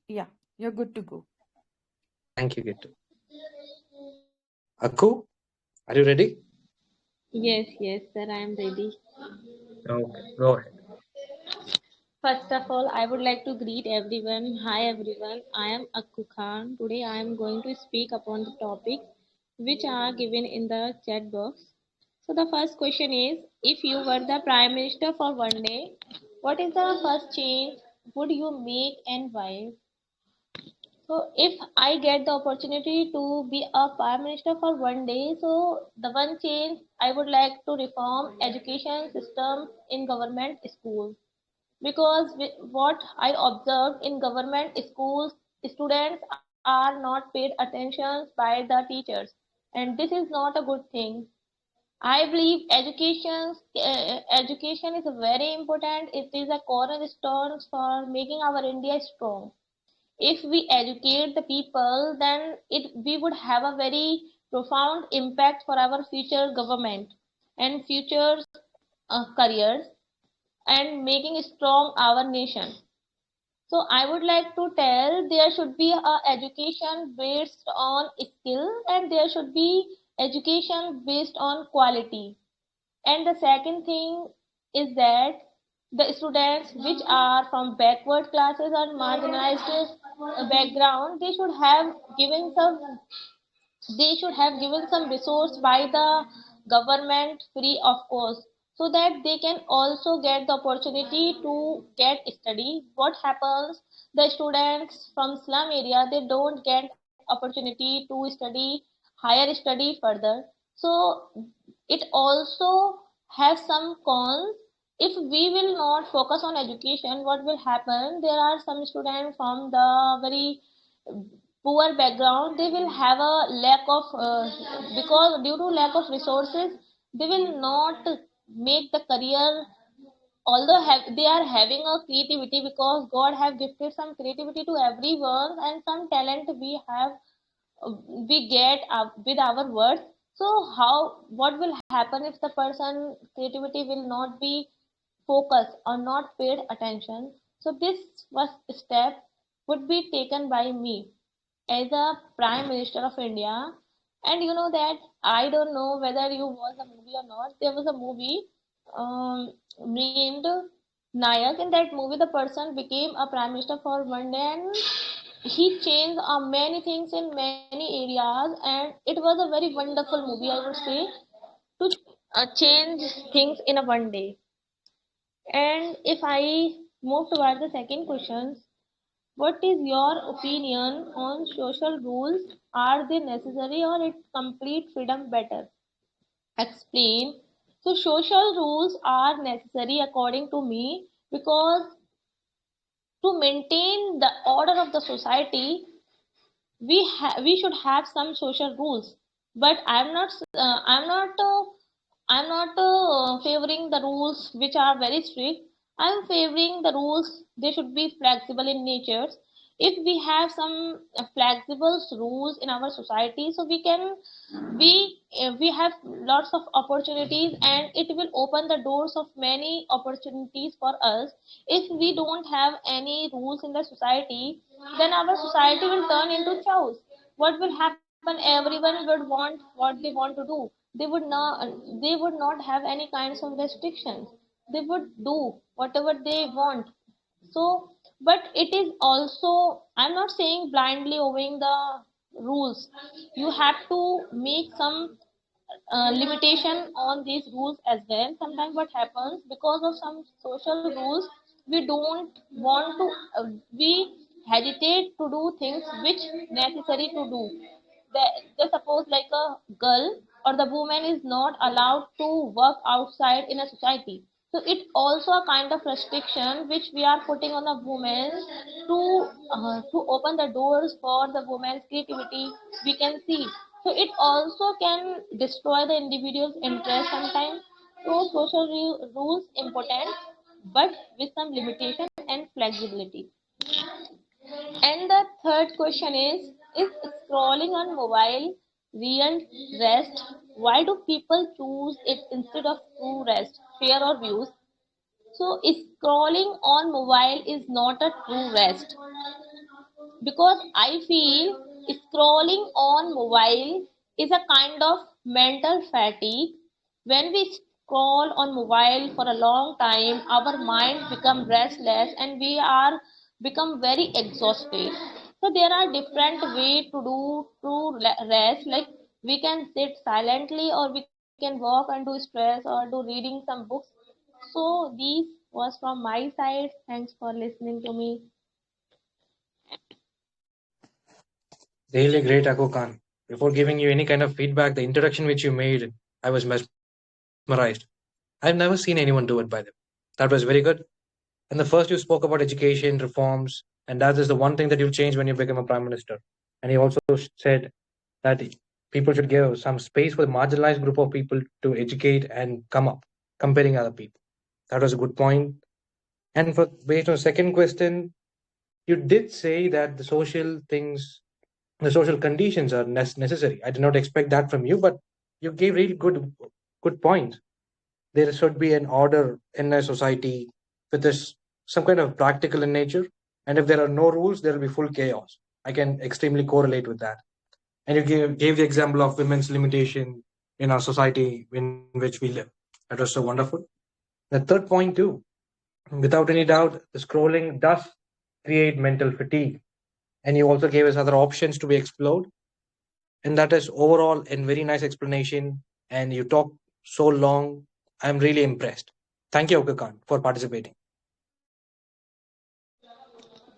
Yeah, you're good to go. Thank you, Gitu. Aku, are you ready? Yes, sir, I am ready. Okay, go ahead. First of all, I would like to greet everyone. Hi everyone, I am Akku Khan. Today I am going to speak upon the topics which are given in the chat box. So the first question is, if you were the Prime Minister for one day, what is the first change would you make and why? So if I get the opportunity to be a prime minister for one day, so the one change I would like to reform education system in government schools, because what I observed in government schools, students are not paid attention by the teachers, and this is not a good thing. I believe education is very important. It is a cornerstone for making our India strong. If we educate the people, then we would have a very profound impact for our future government and future careers, and making strong our nation. So I would like to tell, there should be a education based on skill, and there should be education based on quality. And the second thing is that the students which are from backward classes or marginalized background, they should have given some resource by the government free of cost, so that they can also get the opportunity to get study. What happens, the students from slum area, they don't get opportunity to study higher study further. So it also has some cons. If we will not focus on education, what will happen, there are some students from the very poor background, they will have a lack of because due to lack of resources, they will not make the career. Although they are having a creativity, because god have gifted some creativity to everyone, and some talent we get with our words. So how, what will happen if the person creativity will not be focused or not paid attention? So this first step would be taken by me as a prime minister of India. And you know that, I don't know whether you watched the movie or not, there was a movie um, named Nayak. In that movie, the person became a prime minister for one day, and he changed many things in many areas, and it was a very wonderful movie, I would say, to change things in a one day. And if I move toward the second question, what is your opinion on social rules? Are they necessary, or is complete freedom better? Explain. So social rules are necessary according to me, because to maintain the order of the society, we should have some social rules. But I'm not favoring the rules which are very strict. I'm favoring the rules, they should be flexible in nature. If we have some flexible rules in our society, so we have lots of opportunities, and it will open the doors of many opportunities for us. If we don't have any rules in the society, then our society will turn into chaos. What will happen, everyone would want what they want to do. They would not have any kinds of restrictions. They would do whatever they want. So, but it is also, I'm not saying blindly obeying the rules. You have to make some limitation on these rules as well. Sometimes what happens, because of some social rules, we don't want to we hesitate to do things which necessary to do. They suppose like a girl or the woman is not allowed to work outside in a society. So it also a kind of restriction which we are putting on the women, to open the doors for the woman's creativity, we can see. So it also can destroy the individual's interest sometimes. So social rules important, but with some limitation and flexibility. And the third question is scrolling on mobile real rest? Why do people choose it instead of true rest? Share or views? So scrolling on mobile is not a true rest. because I feel scrolling on mobile is a kind of mental fatigue. When we scroll on mobile for a long time, our mind become restless and we are become very exhausted. So there are different way to do to rest. Like we can sit silently or we can walk and do stress or do reading some books. So these was from my side. Thanks for listening to me. Really great, Ako Khan. Before giving you any kind of feedback, the introduction which you made, I was mesmerized. I've never seen anyone do it by them. That was very good. And the first you spoke about education, reforms, and that is the one thing that you'll change when you become a prime minister. And he also said that people should give some space for the marginalized group of people to educate and come up, comparing other people. That was a good point. And for based on the second question, you did say that the social conditions are necessary. I did not expect that from you, but you gave really good points. There should be an order in a society with this some kind of practical in nature. And if there are no rules, there will be full chaos. I can extremely correlate with that. And you gave the example of women's limitation in our society in which we live. That was so wonderful. The third point too, without any doubt, the scrolling does create mental fatigue. And you also gave us other options to be explored. And that is overall a very nice explanation. And you talk so long. I'm really impressed. Thank you, Okakan, for participating.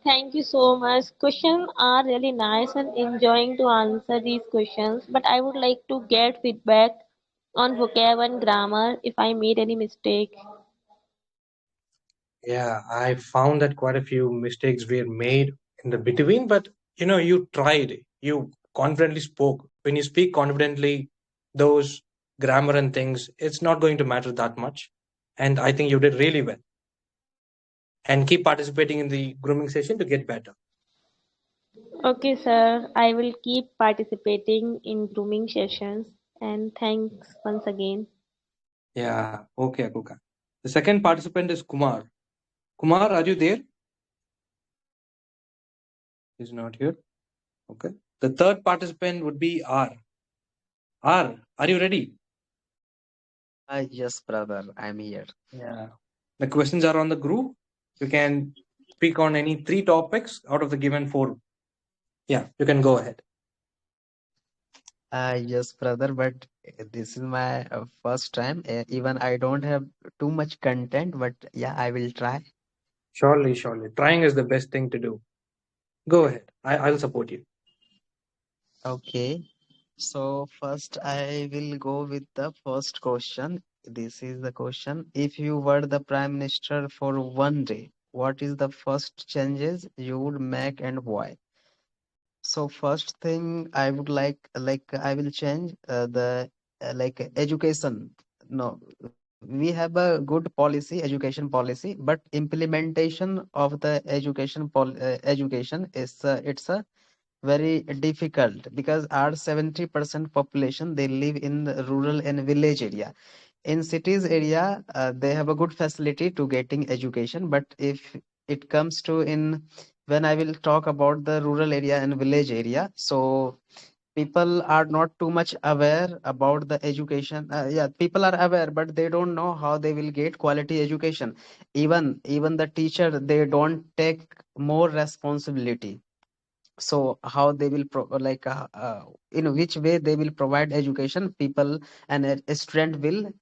Thank you so much. Questions are really nice and enjoying to answer these questions. But I would like to get feedback on vocab and grammar if I made any mistake. Yeah, I found that quite a few mistakes were made in the between, but you tried. You confidently spoke. When you speak confidently, those grammar and things, it's not going to matter that much. And I think you did really well. And keep participating in the grooming session to get better. Okay, sir. I will keep participating in grooming sessions. And thanks once again. Yeah, okay, Akuka. The second participant is Kumar. Kumar, are you there? He's not here. Okay. The third participant would be R. R, are you ready? Yes, brother, I'm here. Yeah. The questions are on the group. You can speak on any three topics out of the given four. Yeah, you can go ahead. Yes, brother, but this is my first time. Even I don't have too much content, but yeah, I will try. Surely, surely. Trying is the best thing to do. Go ahead. I'll support you. Okay, so first I will go with the first question. This is the question. If you were the prime minister for one day, what is the first changes you would make and why? So first thing I would like I will change the education. No, we have a good policy, education policy, but implementation of the education is it's a very difficult because our 70% population they live in the rural and village area. In cities area, they have a good facility to getting education, but if it comes to in when I will talk about the rural area and village area, so people are not too much aware about the education. Yeah, people are aware, but they don't know how they will get quality education. Even the teacher, they don't take more responsibility. So how they will in which way they will provide education, people and a student will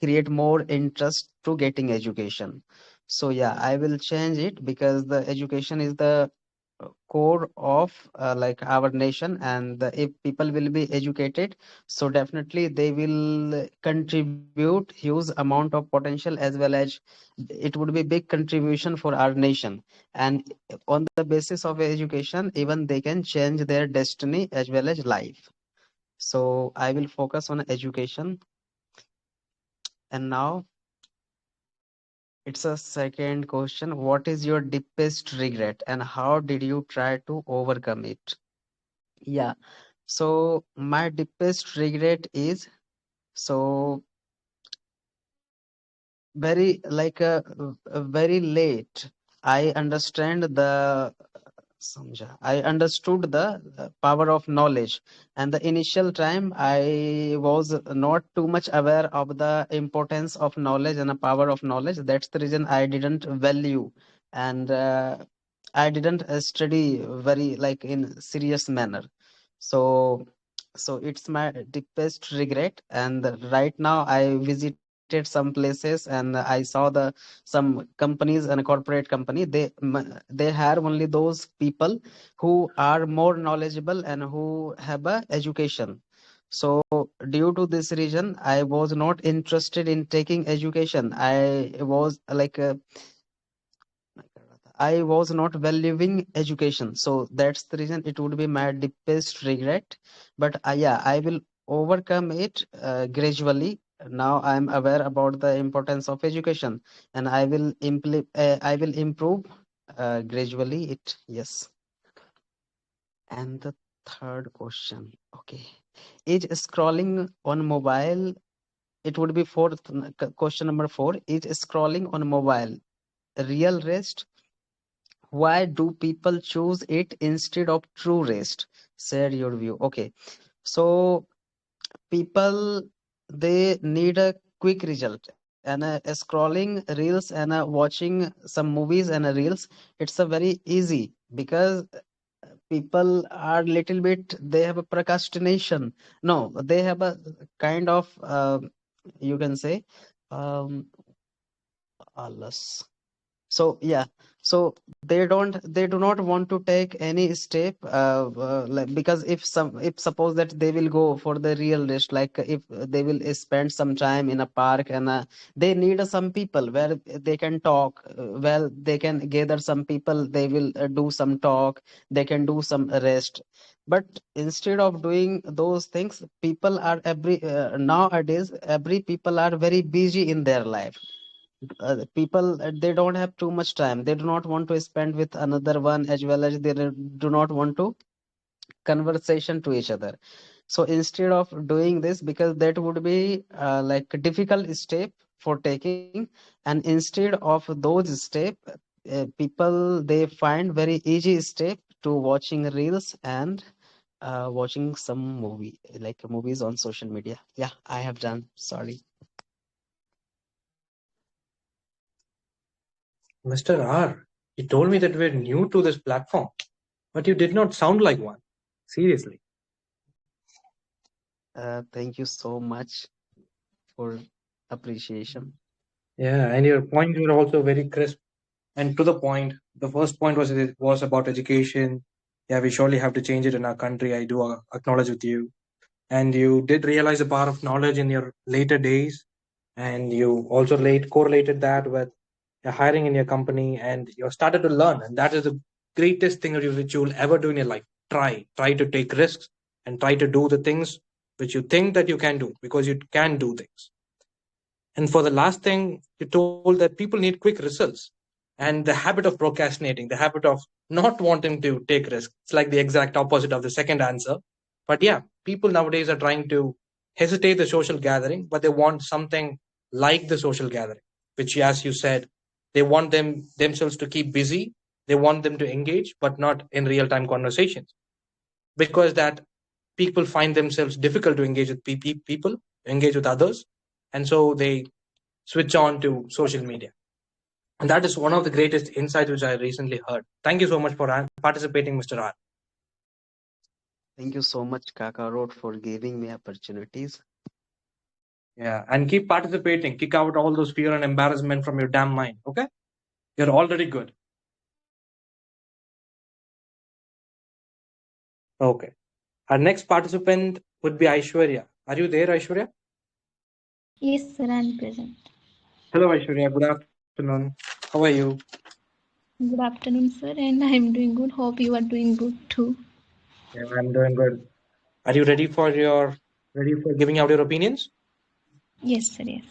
create more interest to getting education. So yeah, I will change it because the education is the core of our nation, and if people will be educated, so definitely they will contribute huge amount of potential, as well as it would be big contribution for our nation. And on the basis of education, even they can change their destiny as well as life. So I will focus on education. And now it's a second question. What is your deepest regret and how did you try to overcome it? Yeah. So my deepest regret is so very very late. I understand the I understood the power of knowledge, and the initial time I was not too much aware of the importance of knowledge and the power of knowledge. That's the reason I didn't value, and I didn't study very like in serious manner. So, so it's my deepest regret. And right now I visited some places and I saw the some companies and a corporate company. They hire only those people who are more knowledgeable and who have a education. So due to this reason, I was not interested in taking education. I was like I was not valuing education. So that's the reason it would be my deepest regret. But yeah, I will overcome it gradually. Now I'm aware about the importance of education, and I will improve gradually it. Yes. And the third question. Okay. Is scrolling on mobile, it would be question number 4. Is scrolling on mobile real rest? Why do people choose it instead of true rest? Share your view. Okay. So people, they need a quick result, and scrolling reels and watching some movies and reels, it's a very easy because people are little bit, they have a procrastination. No, they have a kind of you can say um alas. So yeah, so they do not want to take any step like, because if suppose that they will go for the real rest, like if they will spend some time in a park and they need some people where they can talk, well they can gather some people, they will do some talk, they can do some rest. But instead of doing those things, people are nowadays every people are very busy in their life. People, they don't have too much time, they do not want to spend with another one, as well as they do not want to conversation to each other. So instead of doing this, because that would be like a difficult step for taking, and instead of those step, people, they find very easy step to watching reels and watching some movie, like movies on social media. Yeah, I have done, sorry. Mr. R, you told me that we're new to this platform, but you did not sound like one. Seriously. Thank you so much for appreciation. Yeah, and your points were also very crisp and to the point. The first point was about education. Yeah, we surely have to change it in our country. I do acknowledge with you. And you did realize the power of knowledge in your later days, and you also correlated that with your hiring in your company, and you started to learn, and that is the greatest thing which you will ever do in your life. Try to take risks and try to do the things which you think that you can do, because you can do things. And for the last thing, you told that people need quick results, and the habit of procrastinating, the habit of not wanting to take risks. It's like the exact opposite of the second answer. But yeah, people nowadays are trying to hesitate the social gathering, but they want something like the social gathering, which, as you said, they want themselves to keep busy. They want them to engage, but not in real time conversations, because that people find themselves difficult to engage with people, engage with others, and so they switch on to social media. And that is one of the greatest insights which I recently heard. Thank you so much for participating, Mr. R. Thank you so much, Kakarot, for giving me opportunities. Yeah, and keep participating. Kick out all those fear and embarrassment from your damn mind. Okay, you're already good. Okay, our next participant would be Aishwarya. Are you there, Aishwarya? Yes, sir, I'm present. Hello, Aishwarya. Good afternoon. How are you? Good afternoon, sir, and I'm doing good. Hope you are doing good too. Yeah, I'm doing good. Are you ready for giving out your opinions? Yes, sir, yes.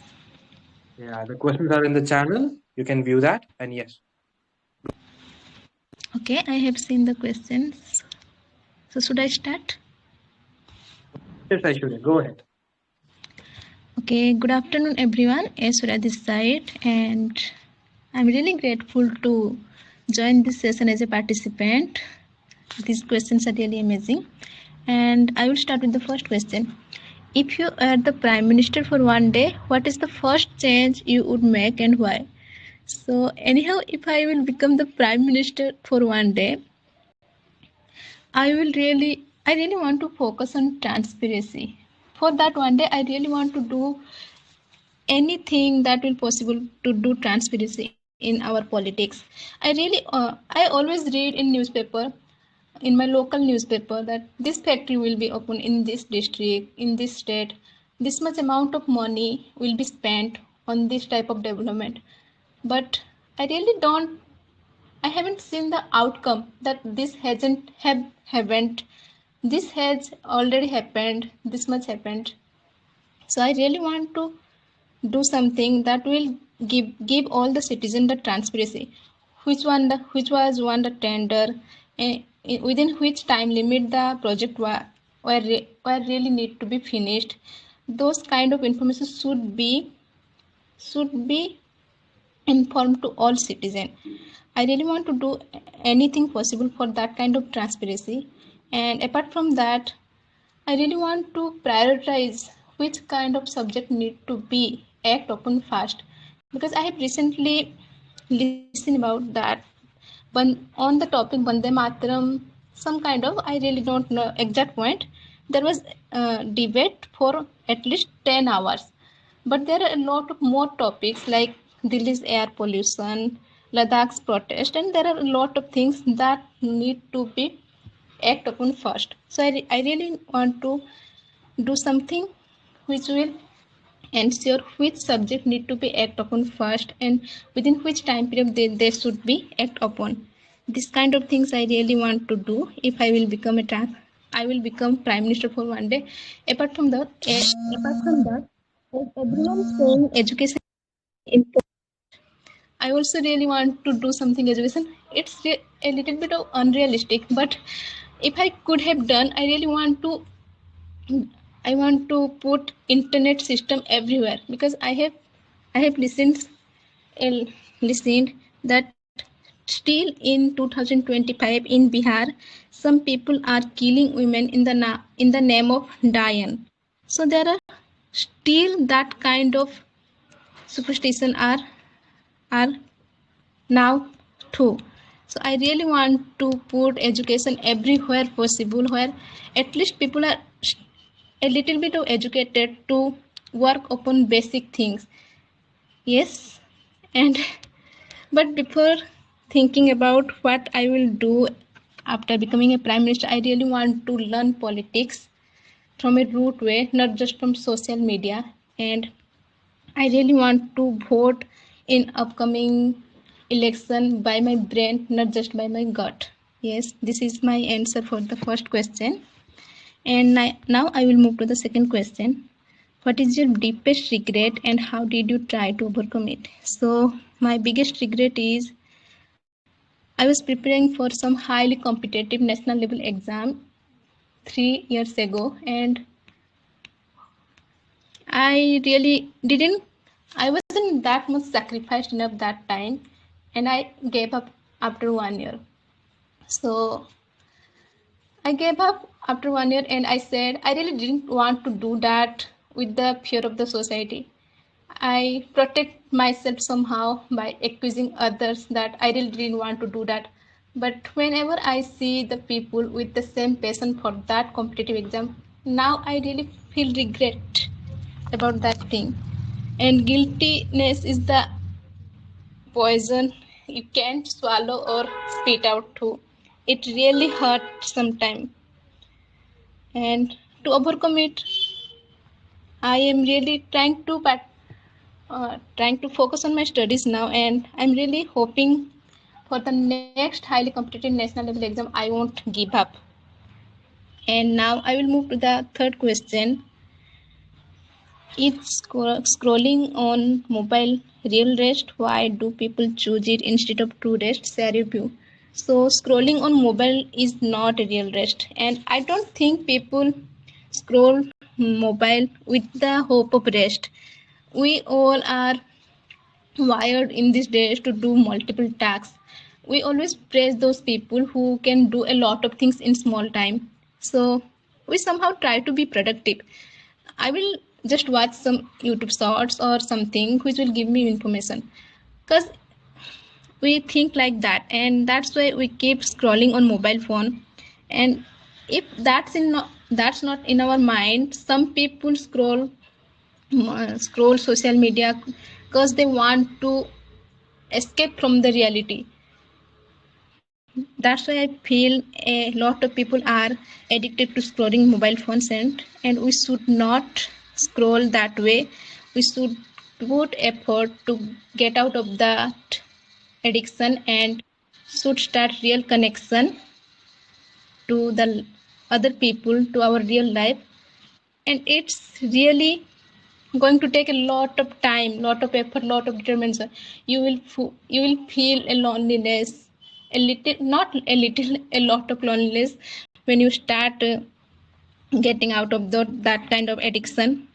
Yeah, the questions are in the channel. You can view that. And yes. Okay, I have seen the questions. So, should I start? Yes, Aishwarya, go ahead. Okay, good afternoon, everyone. Aishwarya this side, and I'm really grateful to join this session as a participant. These questions are really amazing. And I will start with the first question. If you are the Prime Minister for one day, what is the first change you would make and why? So, anyhow, if I will become the Prime Minister for one day, I really want to focus on transparency. For that one day, I really want to do anything that will possible to do transparency in our politics. I always read in newspaper, in my local newspaper, that this factory will be open in this district, in this state, this much amount of money will be spent on this type of development. But I really don't I haven't seen the outcome, that this haven't this has already happened, this much happened. So I really want to do something that will give all the citizens the transparency, which was won the tender, within which time limit the project were really need to be finished. Those kind of information should be informed to all citizens. I really want to do anything possible for that kind of transparency. And apart from that, I really want to prioritize which kind of subject need to be act upon first, because I have recently listened about that. But on the topic Vande Mataram, some kind of, I really don't know exact point. There was debate for at least 10 hours. But there are a lot of more topics like Delhi's air pollution, Ladakh's protest, and there are a lot of things that need to be act upon first. So I really want to do something which will ensure which subject need to be act upon first and within which time period they should be act upon. This kind of things I really want to do if I will become I will become Prime Minister for one day. Apart from that, as everyone saying education is important, I also really want to do something education. It's a little bit of unrealistic, but if I could have done, I want to put internet system everywhere, because I have listened that still in 2025 in Bihar, some people are killing women in the name of Dayan. So there are still that kind of superstition are now too. So I really want to put education everywhere possible, where at least people are a little bit of educated to work upon basic things. Yes, and but before thinking about what I will do after becoming a prime minister, I really want to learn politics from a root way, not just from social media. And I really want to vote in upcoming election by my brain, not just by my gut. Yes, this is my answer for the first question. And now I will move to the second question. What is your deepest regret and how did you try to overcome it? So my biggest regret is I was preparing for some highly competitive national level exam 3 years ago, and I wasn't that much sacrificed enough that time, and I gave up after 1 year. So I gave up after 1 year, and I said I really didn't want to do that with the fear of the society. I protect myself somehow by accusing others that I really didn't want to do that. But whenever I see the people with the same passion for that competitive exam, now I really feel regret about that thing. And guiltiness is the poison you can't swallow or spit out too. It really hurts sometimes. And to overcome it, I am really trying to focus on my studies now, and I'm really hoping for the next highly competitive national level exam I won't give up. And now I will move to the third question. Is scrolling on mobile real rest? Why do people choose it instead of true rest? Share your view. So scrolling on mobile is not a real rest, and I don't think people scroll mobile with the hope of rest. We all are wired in these days to do multiple tasks. we always praise those people who can do a lot of things in small time. So we somehow try to be productive. I will just watch some YouTube shorts or something which will give me information, because we think like that, and that's why we keep scrolling on mobile phone. And if that's not in our mind, some people scroll social media because they want to escape from the reality. That's why I feel a lot of people are addicted to scrolling mobile phones, and we should not scroll that way. We should put effort to get out of that addiction and should start real connection to the other people, to our real life. And it's really going to take a lot of time, lot of effort, lot of determination. You will feel a loneliness, a little, not a little, a lot of loneliness when you start getting out of that kind of addiction.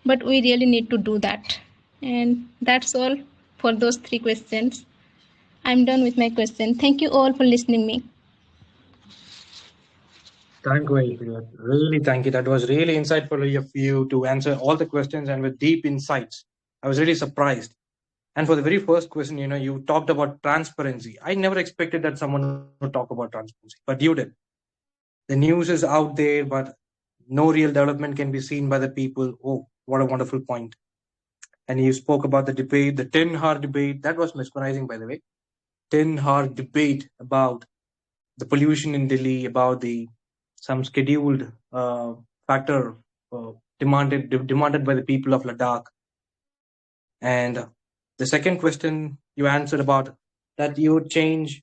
But we really need to do that. And that's all for those 3 questions. I'm done with my question. Thank you all for listening me. Thank you, Aishwarya. Really, thank you. That was really insightful of you to answer all the questions and with deep insights. I was really surprised. And for the very first question, you talked about transparency. I never expected that someone would talk about transparency, but you did. The news is out there, but no real development can be seen by the people. Oh, what a wonderful point. And you spoke about the debate, the 10-hour debate. That was mesmerizing, by the way. 10-hour debate about the pollution in Delhi, about the some scheduled factor demanded by the people of Ladakh. And the second question you answered about that you would change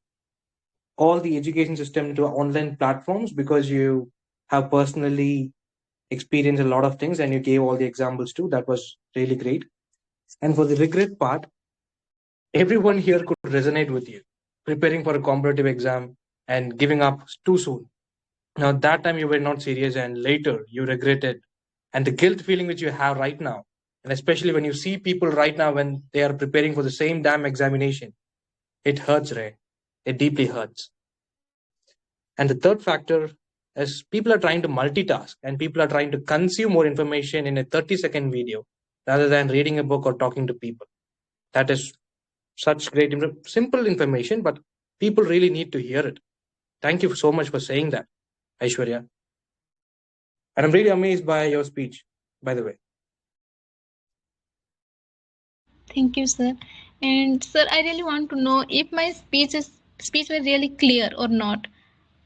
all the education system to online platforms because you have personally experienced a lot of things and you gave all the examples too. That was really great. And for the regret part, everyone here could resonate with you. Preparing for a competitive exam and giving up too soon. Now, that time you were not serious, and later you regretted. And the guilt feeling which you have right now, and especially when you see people right now when they are preparing for the same damn examination, it hurts, Ray. It deeply hurts. And the third factor is people are trying to multitask and people are trying to consume more information in a 30-second video rather than reading a book or talking to people. That is such great, simple information, but people really need to hear it. Thank you so much for saying that, Aishwarya. And I'm really amazed by your speech, by the way. Thank you, sir. And sir, I really want to know if my speech were really clear or not.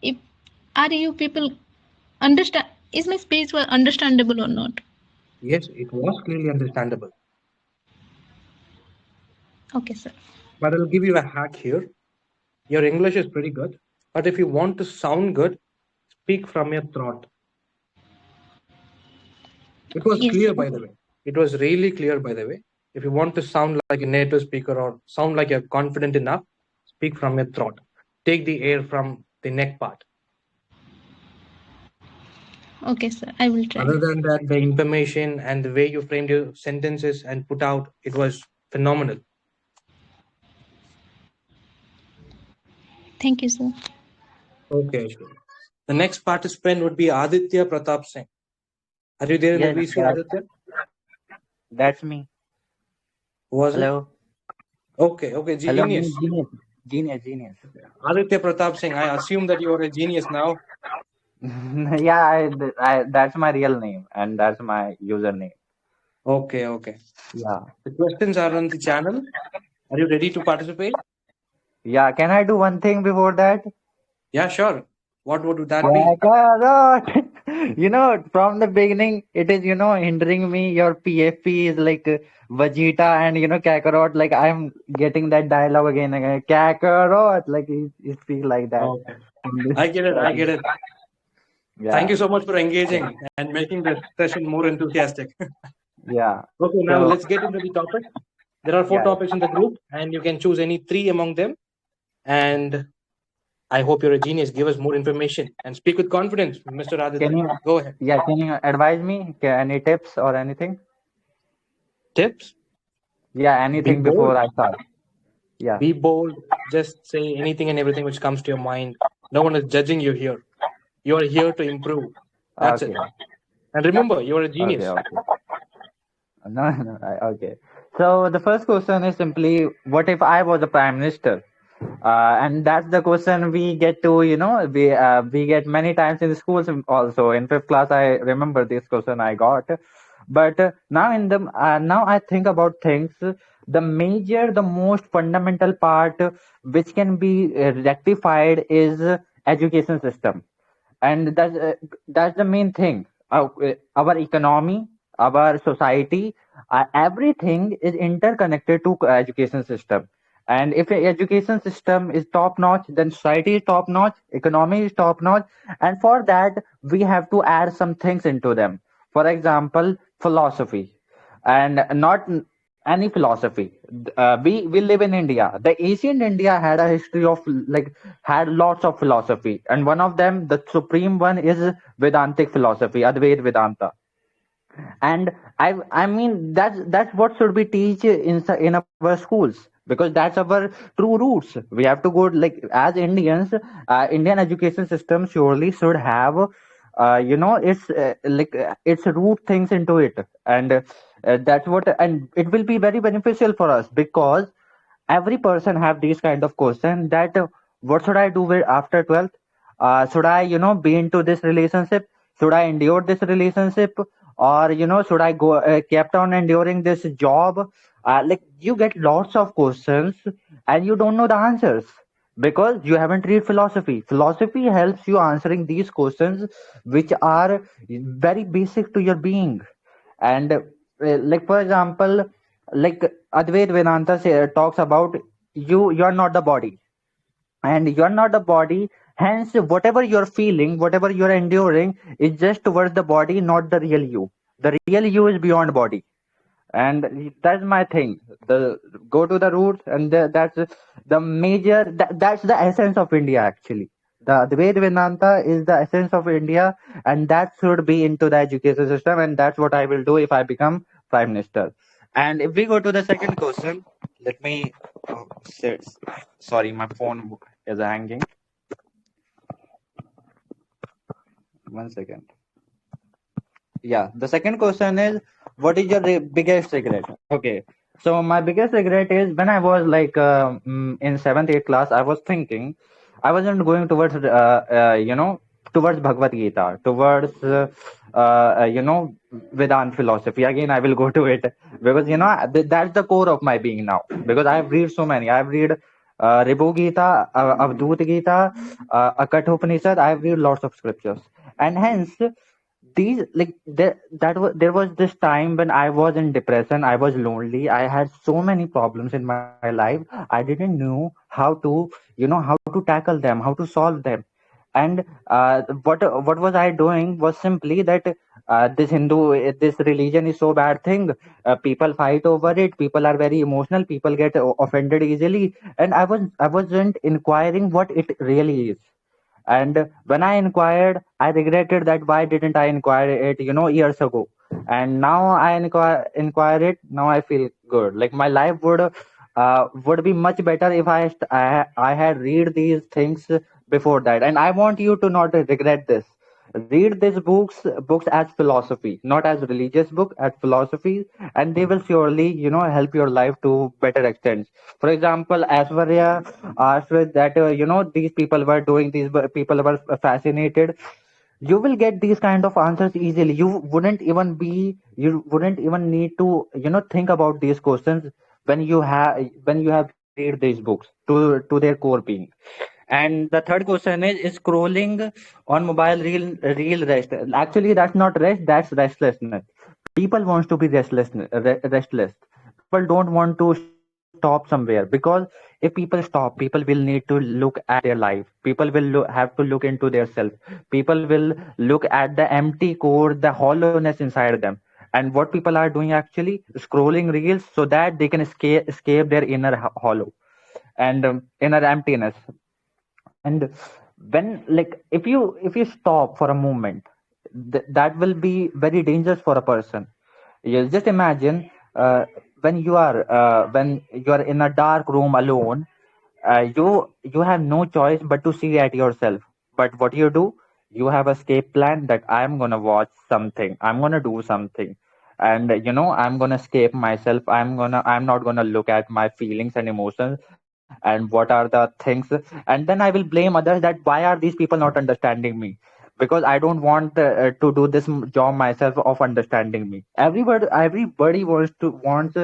If are you people understand? Is my speech were understandable or not? Yes, it was clearly understandable. Okay, sir. But I'll give you a hack here. Your English is pretty good, but if you want to sound good, speak from your throat. It was Yes, clear, sir. by the way. It was really clear, by the way. If you want to sound like a native speaker or sound like you're confident enough, speak from your throat. Take the air from the neck part. Okay, sir. I will try. Other than that, the information and the way you framed your sentences and put out, it was phenomenal. Thank you, sir. Okay, sure. The next participant would be Aditya Pratap Singh. Are you there in the Yes, VC, Aditya? that's me. Who was it? Hello. Okay, Hello, me, genius. genius. Aditya Pratap Singh, I assume that you are a genius now. Yeah, that's my real name and that's my username. Okay. Yeah. The questions are on the channel. Are you ready to participate? Yeah, can I do one thing before that? Yeah, sure. What would that be? Kakarot. From the beginning, it is, hindering me. Your PFP is like Vegeta and, Kakarot. Like, I'm getting that dialogue again and again. Kakarot. Like, he speaks like that. Okay. I get it. Thank Yeah. you so much for engaging and making the session more enthusiastic. Yeah. Okay, now So, let's get into the topic. There are 4 yeah. topics in the group, and you can choose any 3 among them. And I hope you're a genius. Give us more information and speak with confidence, Mr. Aditya. Can you, Go ahead. can you advise me? Any tips or anything? Tips? Yeah, Be anything before bold. I start. Yeah. Be bold. Just say anything and everything which comes to your mind. No one is judging you here. You are here to improve. That's it. Okay. And remember, you are a Okay. genius. Okay. No, no. Okay. So the first question is simply, what if I was a prime minister? And that's the question we get to, we get many times in the schools also. In fifth class, I remember this question I got. But now I think about things. The most fundamental part which can be rectified is education system, and that's the main thing. Our economy, our society, everything is interconnected to education system. And if a education system is top notch, then society is top notch, economy is top notch, and for that we have to add some things into them. For example, philosophy, and not any philosophy. We live in India. The ancient India had a history of, like, had lots of philosophy, and one of them, the supreme one, is Vedantic philosophy, Advaita Vedanta. And I mean, that's what should be teach in our schools, because that's our true roots. We have to go, like, as Indians. Indian education system surely should have its root things into it. And that's what, and it will be very beneficial for us, because every person have these kind of question that what should I do with after 12th? Should I, be into this relationship? Should I endure this relationship? Or, should I go kept on enduring this job? Like, you get lots of questions and you don't know the answers, because you haven't read philosophy. Philosophy helps you answering these questions, which are very basic to your being. And like, for example, like, Advait Vedanta talks about, you are not the body, and you're not the body. Hence, whatever you're feeling, whatever you're enduring, is just towards the body, not the real you. The real you is beyond body. And that's my thing. The Go to the roots, and that's the major, that's the essence of India, actually. The Ved Vedanta is the essence of India, and that should be into the education system, and that's what I will do if I become prime minister. And if we go to the second question, let me sit. Sorry, my phone is hanging. 1 second. Yeah, the second question is, what is your biggest regret? Okay, so my biggest regret is, when I was like in seventh, eighth class, I was thinking I wasn't going towards, towards Bhagavad Gita, towards, Vedant philosophy. Again, I will go to it, because that's the core of my being now. Because I've read so many. I've read Ribu Gita, Avdut Gita, Akathopanishad. I've read lots of scriptures, and hence these, like, there was this time when I was in depression, I was lonely, I had so many problems in my life. I didn't know how to, how to tackle them, how to solve them. And what was I doing was simply that, this religion is so bad thing. People fight over it, people are very emotional, people get offended easily, and I wasn't inquiring what it really is. And when I inquired, I regretted that why didn't I inquire it, years ago. And now I inquire it. Now I feel good. Like, my life would be much better if I had read these things before that. And I want you to not regret this. Read these books as philosophy, not as religious book, as philosophy, and they will surely, help your life to better extent. For example, Aswarya asked that, these people were doing these, people were fascinated. You will get these kind of answers easily. You wouldn't even need to, think about these questions when you have read these books to their core being. And the third question is scrolling on mobile real rest. Actually, that's not rest, that's restlessness. People wants to be restless. People don't want to stop somewhere, because if people stop, people will need to look at their life. People will have to look into their self. People will look at the empty core, the hollowness inside them. And what people are doing, actually scrolling reels, so that they can escape their inner hollow, and inner emptiness. And when, like, if you stop for a moment, that will be very dangerous for a person. You just imagine, when you are in a dark room alone, you have no choice but to see at yourself. But what do? You have a escape plan that I'm gonna watch something, I'm gonna do something, and I'm gonna escape myself. I'm not gonna look at my feelings and emotions and what are the things, and then I will blame others that why are these people not understanding me, because I don't want to do this job myself of understanding me. Everybody wants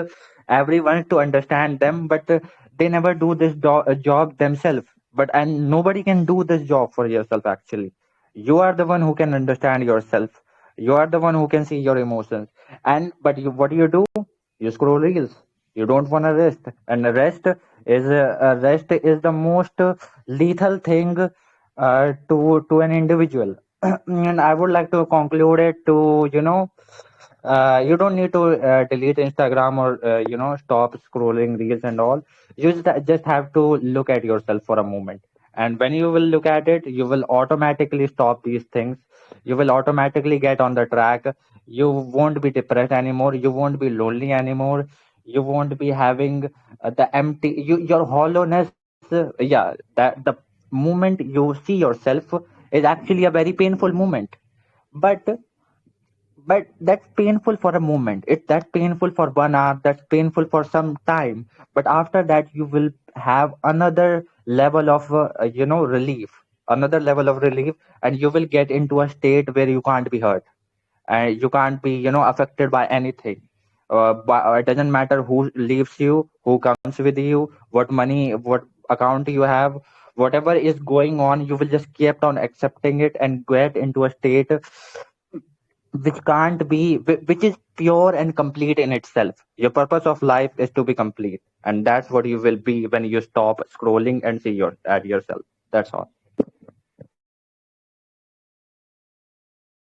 everyone to understand them, but they never do this job themselves. But and nobody can do this job for yourself actually. You are the one who can understand yourself. You are the one who can see your emotions. And but what do? You scroll reels. You don't want to rest, and rest is the most lethal thing to an individual. And I would like to conclude it to you don't need to delete Instagram or stop scrolling reels and all. You just have to look at yourself for a moment, and when you will look at it, you will automatically stop these things. You will automatically get on the track. You won't be depressed anymore. You won't be lonely anymore. You won't be having the empty your hollowness. Yeah, that the moment you see yourself is actually a very painful moment. But but that's painful for a moment. That's painful for 1 hour, that's painful for some time, but after that you will have another level of relief, another level of relief, and you will get into a state where you can't be hurt, and you can't be affected by anything. It doesn't matter who leaves you, who comes with you, what money, what account you have, whatever is going on, you will just keep on accepting it and get into a state which can't be which is pure and complete in itself. Your purpose of life is to be complete, and that's what you will be when you stop scrolling and see at yourself. That's all.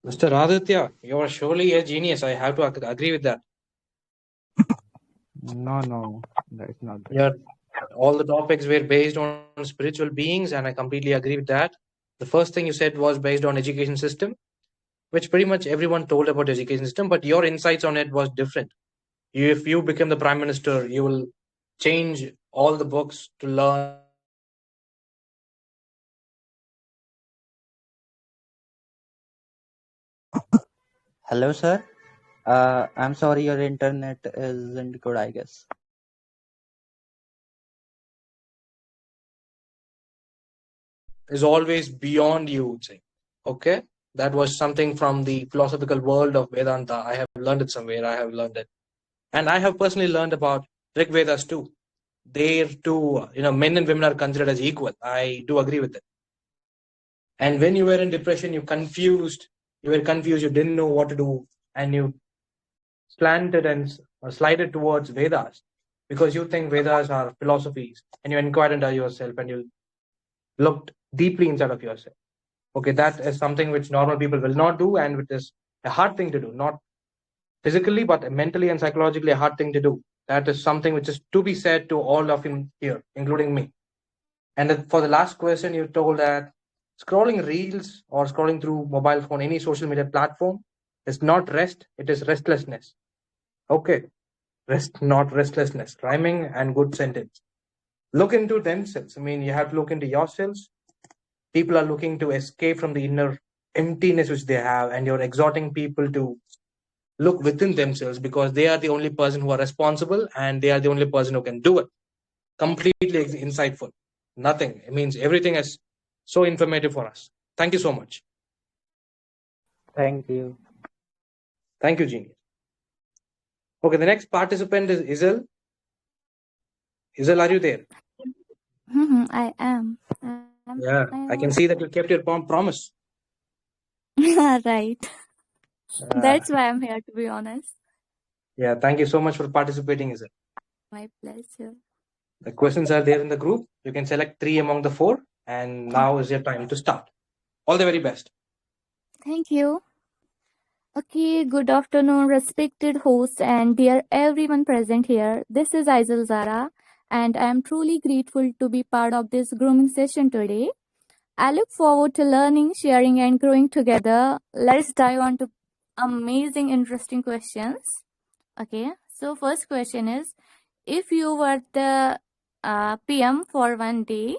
Mr. Raditya, you are surely a genius. I have to agree with that. No, that's not the Yeah, case. all the topics were based on spiritual beings, and I completely agree with that. The first thing you said was based on education system, which pretty much everyone told about education system, but your insights on it was different. If you become the prime minister, you will change all the books to learn about education system. You will change all the curriculum to Hello, sir. I'm sorry, your internet isn't good, I guess. is always beyond you, would say. Okay, that was something from the philosophical world of Vedanta. I have learned it somewhere. I have learned it, and I have personally learned about Rig Vedas too. There too, men and women are considered as equal. I do agree with it. And when you were in depression, you were confused, you didn't know what to do, and you slanted and slided towards Vedas because you think Vedas are philosophies, and you inquired into yourself and you looked deeply inside of yourself. Okay, that is something which normal people will not do, and which is a hard thing to do, not physically, but mentally and psychologically a hard thing to do. That is something which is to be said to all of you here, including me. And for the last question, you told that scrolling reels or scrolling through mobile phone, any social media platform, is not rest, it is restlessness. Okay, rest, not restlessness. Rhyming and good sentence. Look into themselves. I mean, you have to look into yourselves. People are looking to escape from the inner emptiness which they have, and you're exhorting people to look within themselves because they are the only person who are responsible and they are the only person who can do it. Completely insightful. Nothing. It means everything is so informative for us. Thank you so much. Thank you. Thank you, Genius. Okay, the next participant is Izel. Izel, are you there? I am. Yeah, I can see that you kept your promise. Right. Uh, That's why I'm here, to be honest. yeah, thank you so much for participating, Izel. My pleasure. The questions are there in the group. You can select 3 among the 4, and now is your time to start. All the very best. Thank you. Okay, good afternoon, respected host and dear everyone present here. This is Aizal Zara, and I am truly grateful to be part of this grooming session today. I look forward to learning, sharing, and growing together. Let's dive on to amazing, interesting questions. Okay, So first question is, if you were the PM for one day,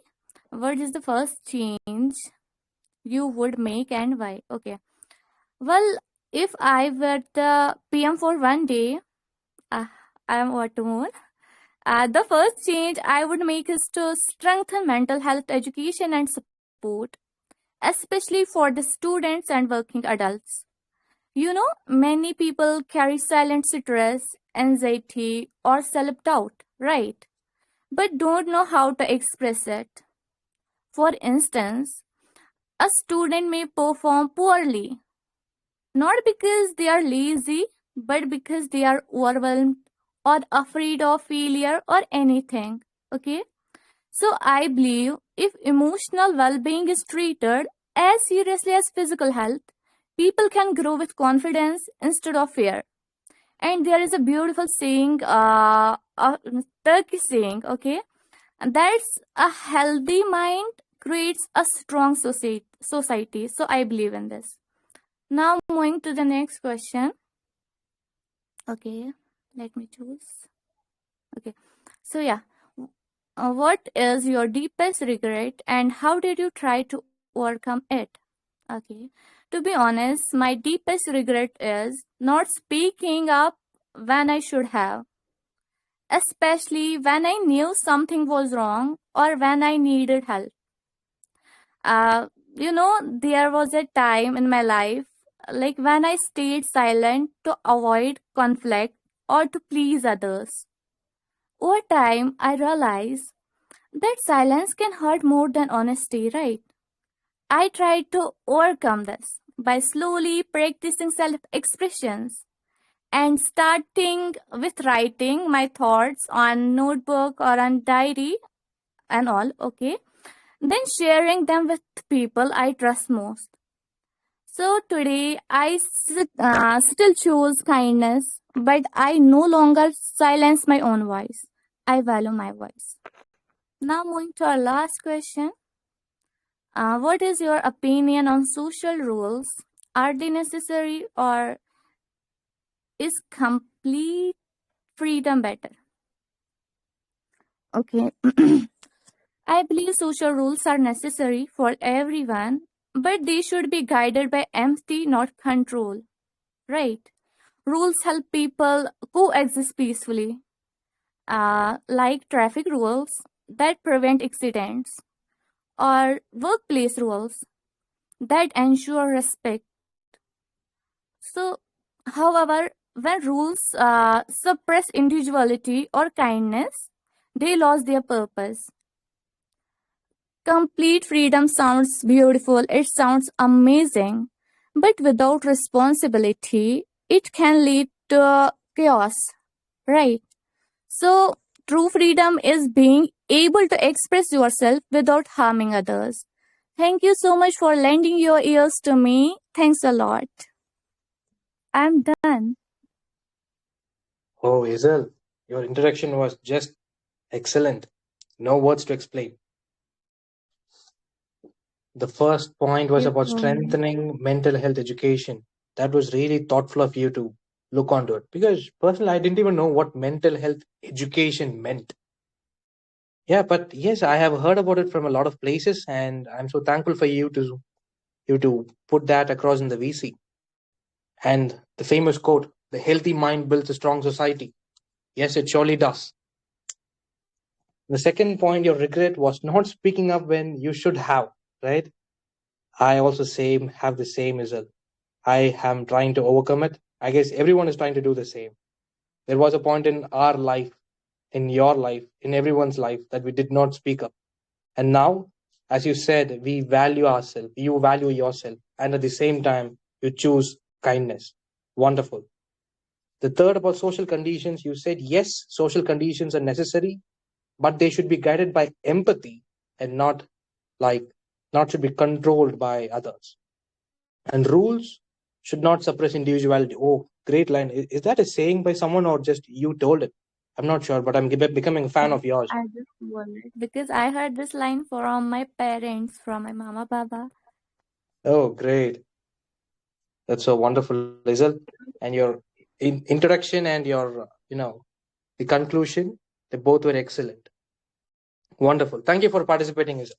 what is the first change you would make and why? Okay. Well, if I were the PM for one day, uh, I am what more. The first change I would make is to strengthen mental health education and support, especially for the students and working adults. You know, many people carry silent stress, anxiety, or self doubt, right? But don't know how to express it. For instance, a student may perform poorly, not because they are lazy, but because they are overwhelmed or afraid of failure or anything. Okay? So I believe if emotional well being is treated as seriously as physical health, people can grow with confidence instead of fear. And there is a beautiful saying, a Turkish saying, okay, and that's a healthy mind creates a strong society. So I believe in this. Now moving to the next question. Okay, let me choose. Okay, so yeah, what is your deepest regret and how did you try to overcome it? Okay, to be honest, my deepest regret is not speaking up when I should have, especially when I knew something was wrong or when I needed help. There was a time in my life, like when I stayed silent to avoid conflict or to please others. Over time, I realized that silence can hurt more than honesty, right? I tried to overcome this by slowly practicing self expressions and starting with writing my thoughts on notebook or on diary and all, okay? Then sharing them with people I trust most. So today I still choose kindness, but I no longer silence my own voice. I value my voice. Now moving to our last question. What is your opinion on social rules? Are they necessary or is complete freedom better? Okay. I believe social rules are necessary for everyone, but they should be guided by empathy, not control. Right? Rules help people coexist peacefully, like traffic rules that prevent accidents, or workplace rules that ensure respect. So, however, when rules suppress individuality or kindness, they lose their purpose. Complete freedom sounds beautiful, it sounds amazing, but without responsibility, it can lead to chaos, right? So, true freedom is being able to express yourself without harming others. Thank you so much for lending your ears to me. Thanks a lot. I'm done. Oh, Hazel, your introduction was just excellent. No words to explain. The first point was You about so much. strengthening mental health education. That was really thoughtful of you to look onto it because personally, I didn't even know what mental health education meant. Yeah, but yes, I have heard about it from a lot of places, and I'm so thankful for you to put that across in the VC. And the famous quote: "The healthy mind builds a strong society." Yes, it surely does. The second point, your regret was not speaking up when you should have, right? I also same have the same result. I am trying to overcome it. I guess everyone is trying to do the same. There was a point in our life, in your life, in everyone's life that we did not speak up. And now, as you said, we value ourselves, you value yourself, and at the same time, you choose kindness. Wonderful. The third about social conditions, you said yes, social conditions are necessary, but they should be guided by empathy and like not should be controlled by others. And rules should not suppress individuality. Oh, great line. Is that a saying by someone or just you told it? I'm not sure, but I'm becoming a fan of yours. I just wondered because I heard this line from my parents, from my mama, baba. Oh, great. That's a wonderful result. And your introduction and your the conclusion, they both were excellent. Wonderful. Thank you for participating, Isa.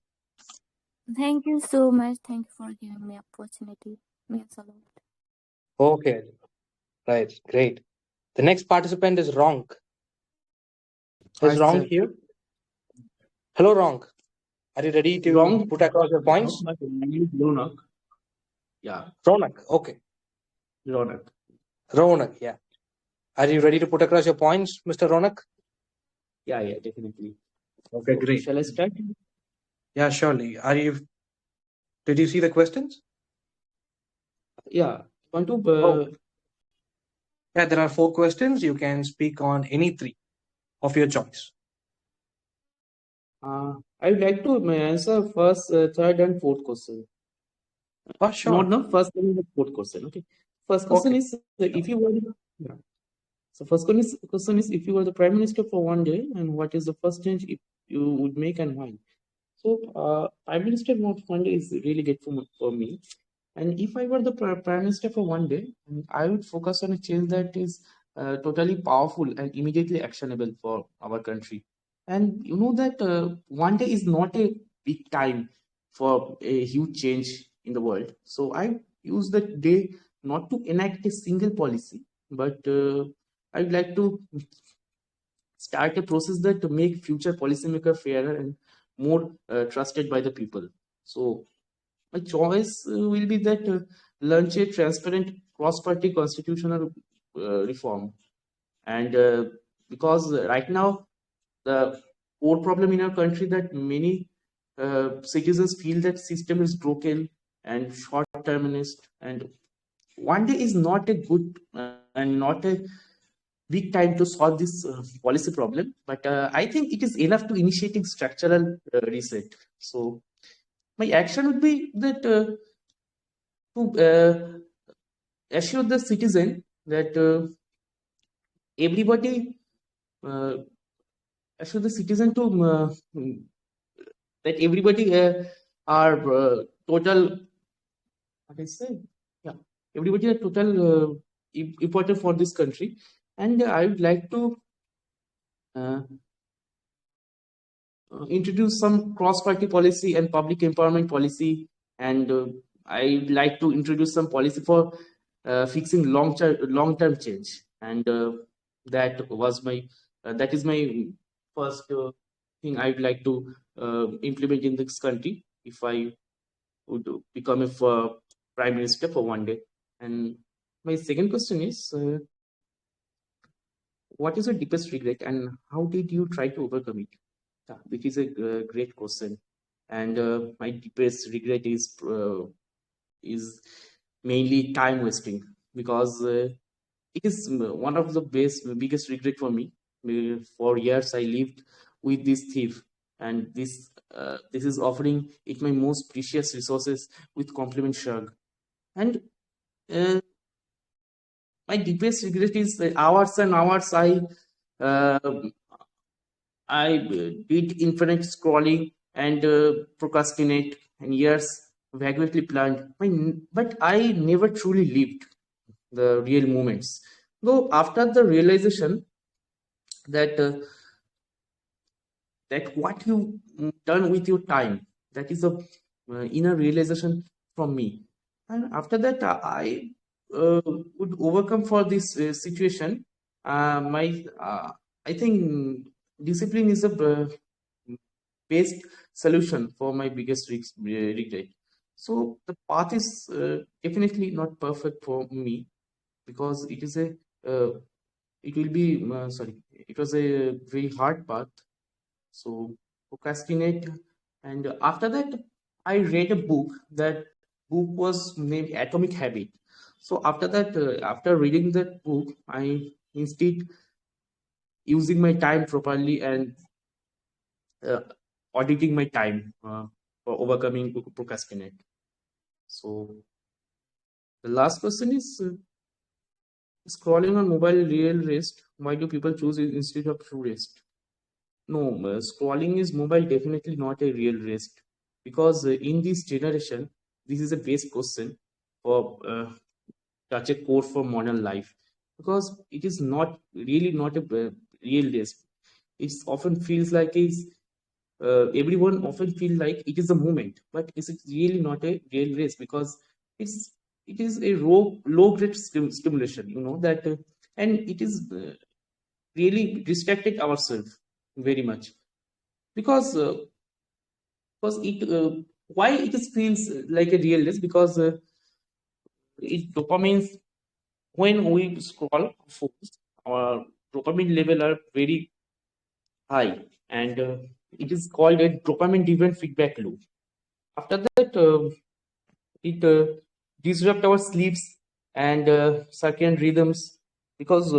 Thank you so much. Thank you for giving me opportunity. Means a lot. Okay, right, great. The next participant is Ronk. Hi, Is Ronk sir. here? Hello, Ronk. Are you ready to Wrong. put across your points? My name is Ronak. Yeah, Ronak, okay. Ronak. Ronak, yeah. Are you ready to put across your points, Mr. Ronak? Yeah, definitely. Okay, So, great. shall I start? Yeah, surely. Did you see the questions? Yeah. Want to? Oh. Yeah, there are 4 questions. You can speak on any 3 of your choice. I would like to answer first, third, and fourth question. Oh, sure. Not first and the fourth question. Okay. First question Okay. is if you were. Yeah. So first question is if you were the prime minister for one day, and what is the first change if you would make and why? So prime minister for one day is really good for me. And if I were the prime minister for one day, I would focus on a change that is totally powerful and immediately actionable for our country. And you know that one day is not a big time for a huge change in the world. So I use that day not to enact a single policy, but I would like to start a process that to make future policymaker fairer and more trusted by the people. So my choice will be that launch a transparent cross-party constitutional reform, and because right now the core problem in our country that many citizens feel that system is broken and short-terminist, and one day is not a good and not a big time to solve this policy problem, but I think it is enough to initiating structural reset. So my action would be that to assure the citizen that everybody uh, assure the citizen to that everybody are total what I say yeah everybody are total important for this country, and I would like to uh, introduce some cross-party policy and public empowerment policy, and I would like to introduce some policy for fixing long-term change, and that is my first thing I would like to implement in this country if I would become a prime minister for one day. And my second question is, what is your deepest regret, and how did you try to overcome it? Yeah, which is a great question. And my deepest regret is mainly time wasting, because it is one of the biggest regret for me. For years, I lived with this thief, and this is offering it my most precious resources with compliment shrug. And uh, my deepest regret is that hours and hours uh, I did infinite scrolling and procrastinate, and years vaguely planned. But I never truly lived the real moments. Though after the realization that that what you done with your time, that is a inner realization from me. And after that, I would overcome for this situation. My I think discipline is a best solution for my biggest regret. So the path is definitely not perfect for me, because it is a it will be sorry, it was a very hard path. So procrastinate, and after that I read a book. That book was named Atomic Habit. So after that, after reading that book, I instead using my time properly and uh, auditing my time for overcoming procrastinate. So the last question is, scrolling on mobile real rest? Why do people choose it instead of true rest? No, scrolling is mobile definitely not a real rest, because in this generation, this is a base question for such a core for modern life. because it is not really not a real risk. It often feels like everyone often feel like it is a moment, but it's really not a real risk because it's it is a low grade stimulation, that and it is really distracted ourselves very much because it why it is feels like a real risk because it dopamine when we scroll phones, our dopamine level are very high, and it is called a dopamine driven feedback loop. After that, it disrupt our sleeps and circadian rhythms because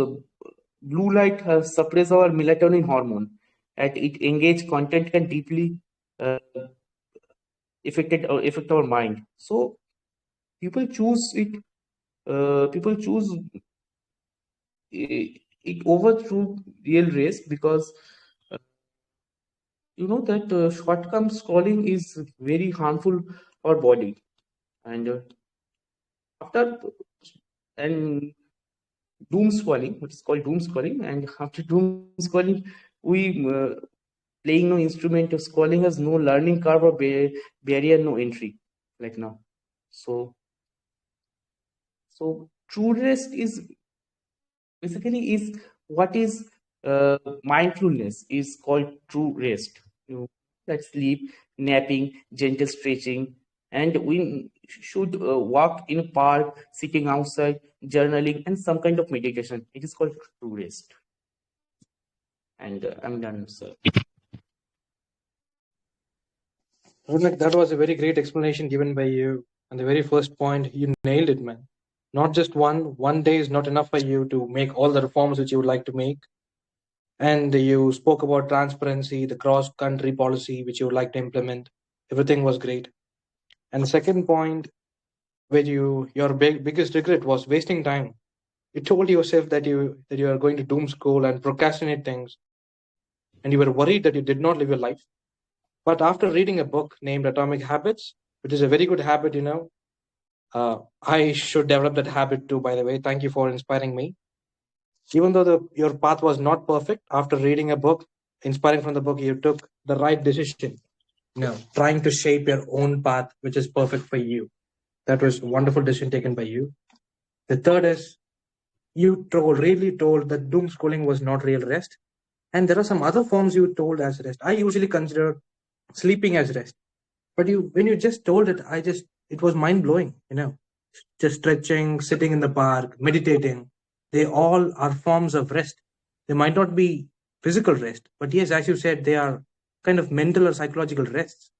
blue light suppress our melatonin hormone, and it engage content can deeply uh, affect our mind. So people choose it. People choose it over through real race because uh, that short-term scrolling is very harmful our body, and after and doom scrolling, what is called doom scrolling, and after doom scrolling, we playing no instrument. Scrolling has no learning curve or barrier, no entry like now. So true rest is basically is what is mindfulness is called true rest. Like sleep, napping, gentle stretching, and we should walk in a park, sitting outside, journaling, and some kind of meditation. It is called true rest. And I'm done, sir. Ronak, that was a very great explanation given by you. And the very first point, you nailed it, man. Not just one day is not enough for you to make all the reforms which you would like to make. And you spoke about transparency, the cross country policy which you would like to implement. Everything was great. And the second point, where your biggest regret was wasting time. You told yourself that you are going to doom scroll and procrastinate things, and you were worried that you did not live your life. But after reading a book named Atomic Habits, which is a very good habit, I should develop that habit too. By the way, thank you for inspiring me. Even though your path was not perfect, after reading a book, inspiring from the book, you took the right decision. Trying to shape your own path, which is perfect for you. That was a wonderful decision taken by you. The third is really told that doom scrolling was not real rest. And there are some other forms you told as rest. I usually consider sleeping as rest. But when you just told it, it was mind blowing, just stretching, sitting in the park, meditating. They all are forms of rest. They might not be physical rest, but yes, as you said, they are kind of mental or psychological rests.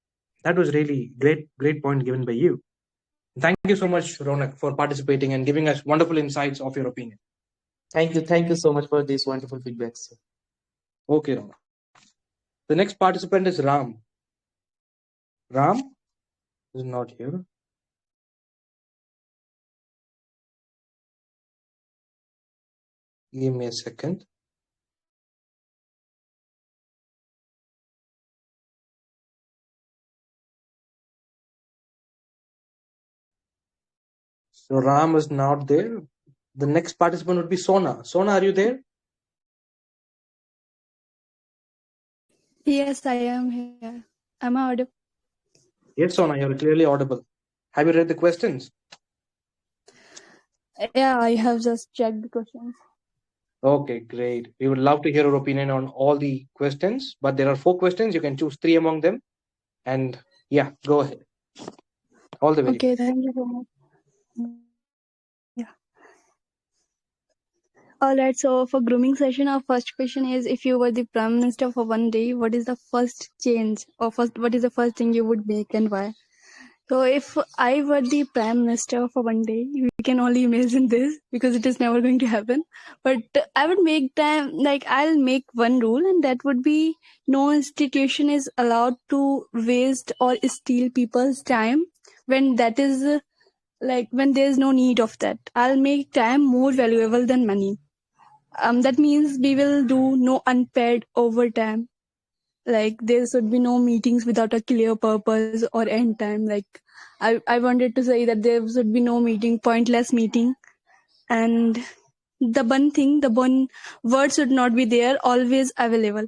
That was really great point given by you. Thank you so much, Ronak, for participating and giving us wonderful insights of your opinion. Thank you so much for this wonderful feedback, sir. Okay, Ronak. The next participant is Ram. Ram is not here. Give me a second. So Ram is not there. The next participant would be Sona. Sona, are you there? Yes, I am here. Am I audible? Yes, Sona, you're clearly audible. Have you read the questions? Yeah, I have just checked the questions. Okay, great. We would love to hear your opinion on all the questions, but there are 4 questions. You can choose 3 among them. And yeah, go ahead. All the very Okay, best. thank you so much. Yeah. All right, so for grooming session, our first question is, if you were the Prime Minister for one day, what is the first change or what is the first thing you would make and why? So if I were the Prime Minister for one day, we can only imagine this because it is never going to happen. But I would make time, like I'll make one rule, and that would be no institution is allowed to waste or steal people's time when that is when there's no need of that. I'll make time more valuable than money. That means we will do no unpaid overtime. Like there should be no meetings without a clear purpose or end time. Like I wanted to say that there should be no pointless meeting. And the one thing, the one word should not be there always available.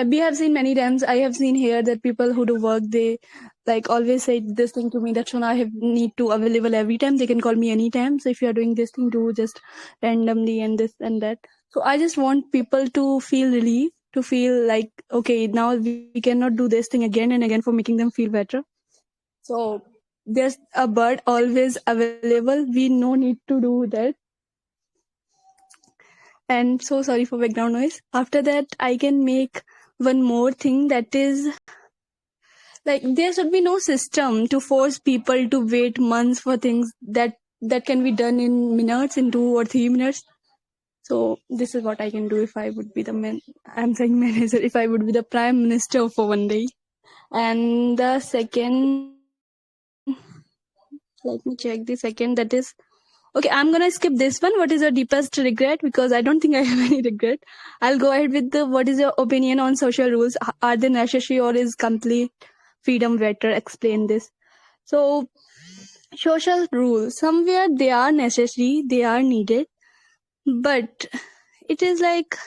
We have seen many times, I have seen here that people who do work, they like always say this thing to me, that Shona, I have need to available every time, they can call me anytime, so if you are doing this thing, do just randomly and this and that. So I just want people to feel relief, to feel like, okay, now we cannot do this thing again and again for making them feel better. So there's a bird always available, we no need to do that. And so sorry for background noise. After that, I can make one more thing, that is like there should be no system to force people to wait months for things that can be done in minutes, in 2 or 3 minutes. So this is what I can do if I would be the I'm saying manager, if I would be the prime minister for one day. And the second, let me check the second, that is, okay, I'm gonna skip this one. What is your deepest regret? Because I don't think I have any regret. I'll go ahead with the what is your opinion on social rules? Are they necessary or is complete freedom better? Explain this. So social rules, somewhere they are necessary, they are needed, but it is like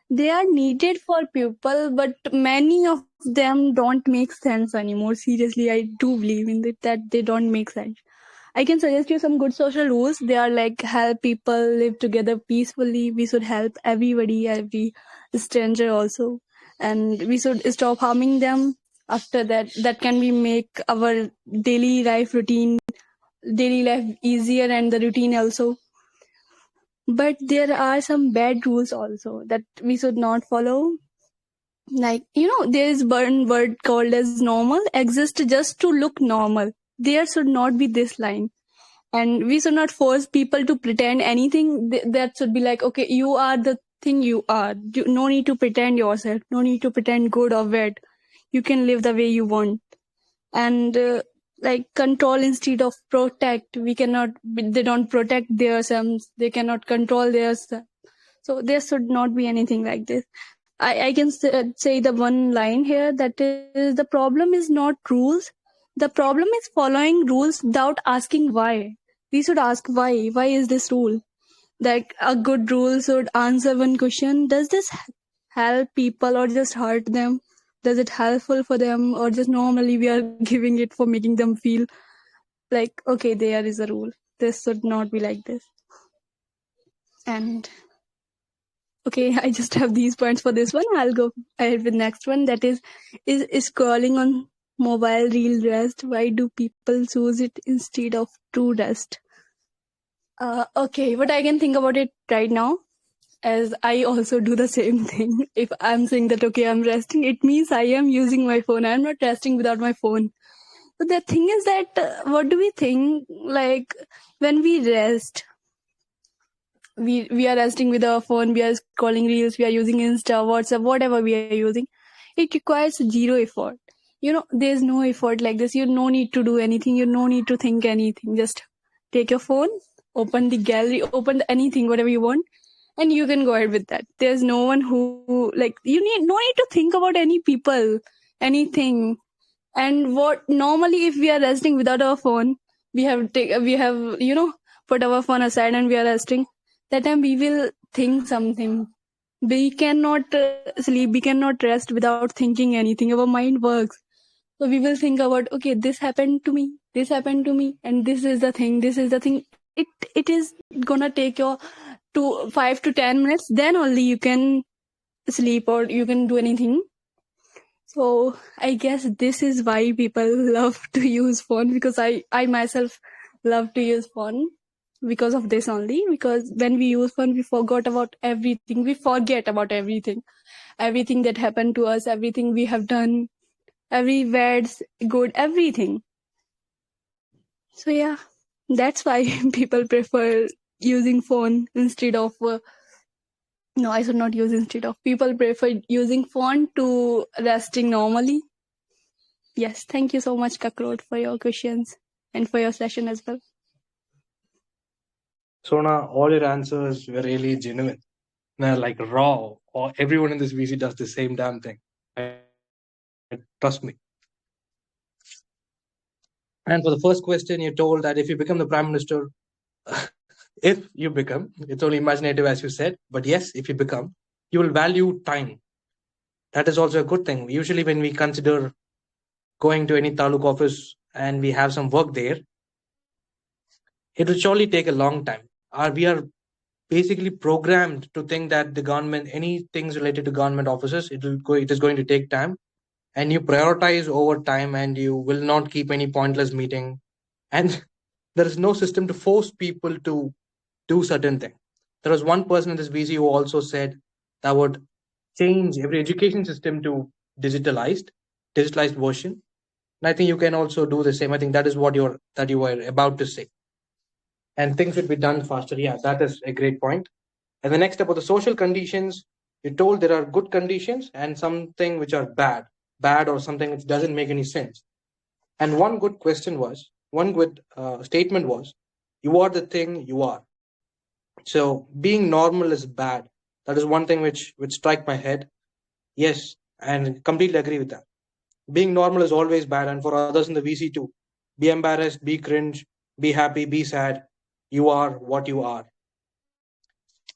they are needed for people, but many of them don't make sense anymore. Seriously, I do believe in that they don't make sense. I can suggest you some good social rules. They are like help people live together peacefully. We should help everybody, every stranger also. And we should stop harming them. After that, that can be make our daily life easier, and the routine also. But there are some bad rules also that we should not follow. Like, there is one word called as normal, exist just to look normal. There should not be this line. And we should not force people to pretend anything. That should be like, okay, you are the thing you are. No need to pretend yourself. No need to pretend good or bad. You can live the way you want. And like control instead of protect. They don't protect themselves. They cannot control themselves. So there should not be anything like this. I can say the one line here, that is, the problem is not rules. The problem is following rules without asking why. We should ask why. Why is this rule? Like a good rule should answer one question: does this help people or just hurt them? Does it helpful for them, or just normally we are giving it for making them feel like, okay, there is a rule. This should not be like this. And okay, I just have these points for this one. I'll go ahead with next one. That is scrolling on mobile real rest? Why do people choose it instead of true rest? Okay, what I can think about it right now, as I also do the same thing. If I'm saying that, okay, I'm resting, it means I am using my phone. I'm not resting without my phone. But the thing is that, what do we think? Like, when we rest, we are resting with our phone, we are scrolling reels, we are using Insta, WhatsApp, whatever we are using. It requires zero effort. There's no effort like this. You no need to do anything. You no need to think anything. Just take your phone, open the gallery, open anything, whatever you want, and you can go ahead with that. There's no one who, like, you no need to think about any people, anything. And what normally, if we are resting without our phone, we have put our phone aside and we are resting. That time we will think something. We cannot sleep. We cannot rest without thinking anything. Our mind works. So we will think about, okay, this happened to me, and this is the thing, It is gonna take your 5 to 10 minutes. Then only you can sleep or you can do anything. So I guess this is why people love to use phone, because I myself love to use phone because of this only. Because when we use phone, we forget about everything. Everything that happened to us, everything we have done, every bad's good, everything. So yeah, that's why people prefer using phone instead of no, I should not use instead of. People prefer using phone to resting normally. Yes, thank you so much, Kakarot, for your questions and for your session as well. Sona, all your answers were really genuine. They're like raw, or everyone in this VC does the same damn thing. Trust me. And for the first question, you told that if you become the prime minister, If you become, it's only imaginative as you said, but yes, if you become, you will value time. That is also a good thing. Usually, when we consider going to any taluk office and we have some work there, it will surely take a long time. We are basically programmed to think that the government, any things related to government offices, it is going to take time, and you prioritize over time, and you will not keep any pointless meeting, and there is no system to force people to do certain thing. There was one person in this VC who also said that would change every education system to digitalized, digitalized version. And I think you can also do the same. I think that is what you were about to say. And things would be done faster. Yeah, that is a great point. And the next about the social conditions, you told there are good conditions and something which are bad or something which doesn't make any sense. And one good statement was, you are the thing you are. So being normal is bad. That is one thing which strike my head. Yes, and completely agree with that. Being normal is always bad, and for others in the VC too. Be embarrassed, be cringe, be happy, be sad. You are what you are.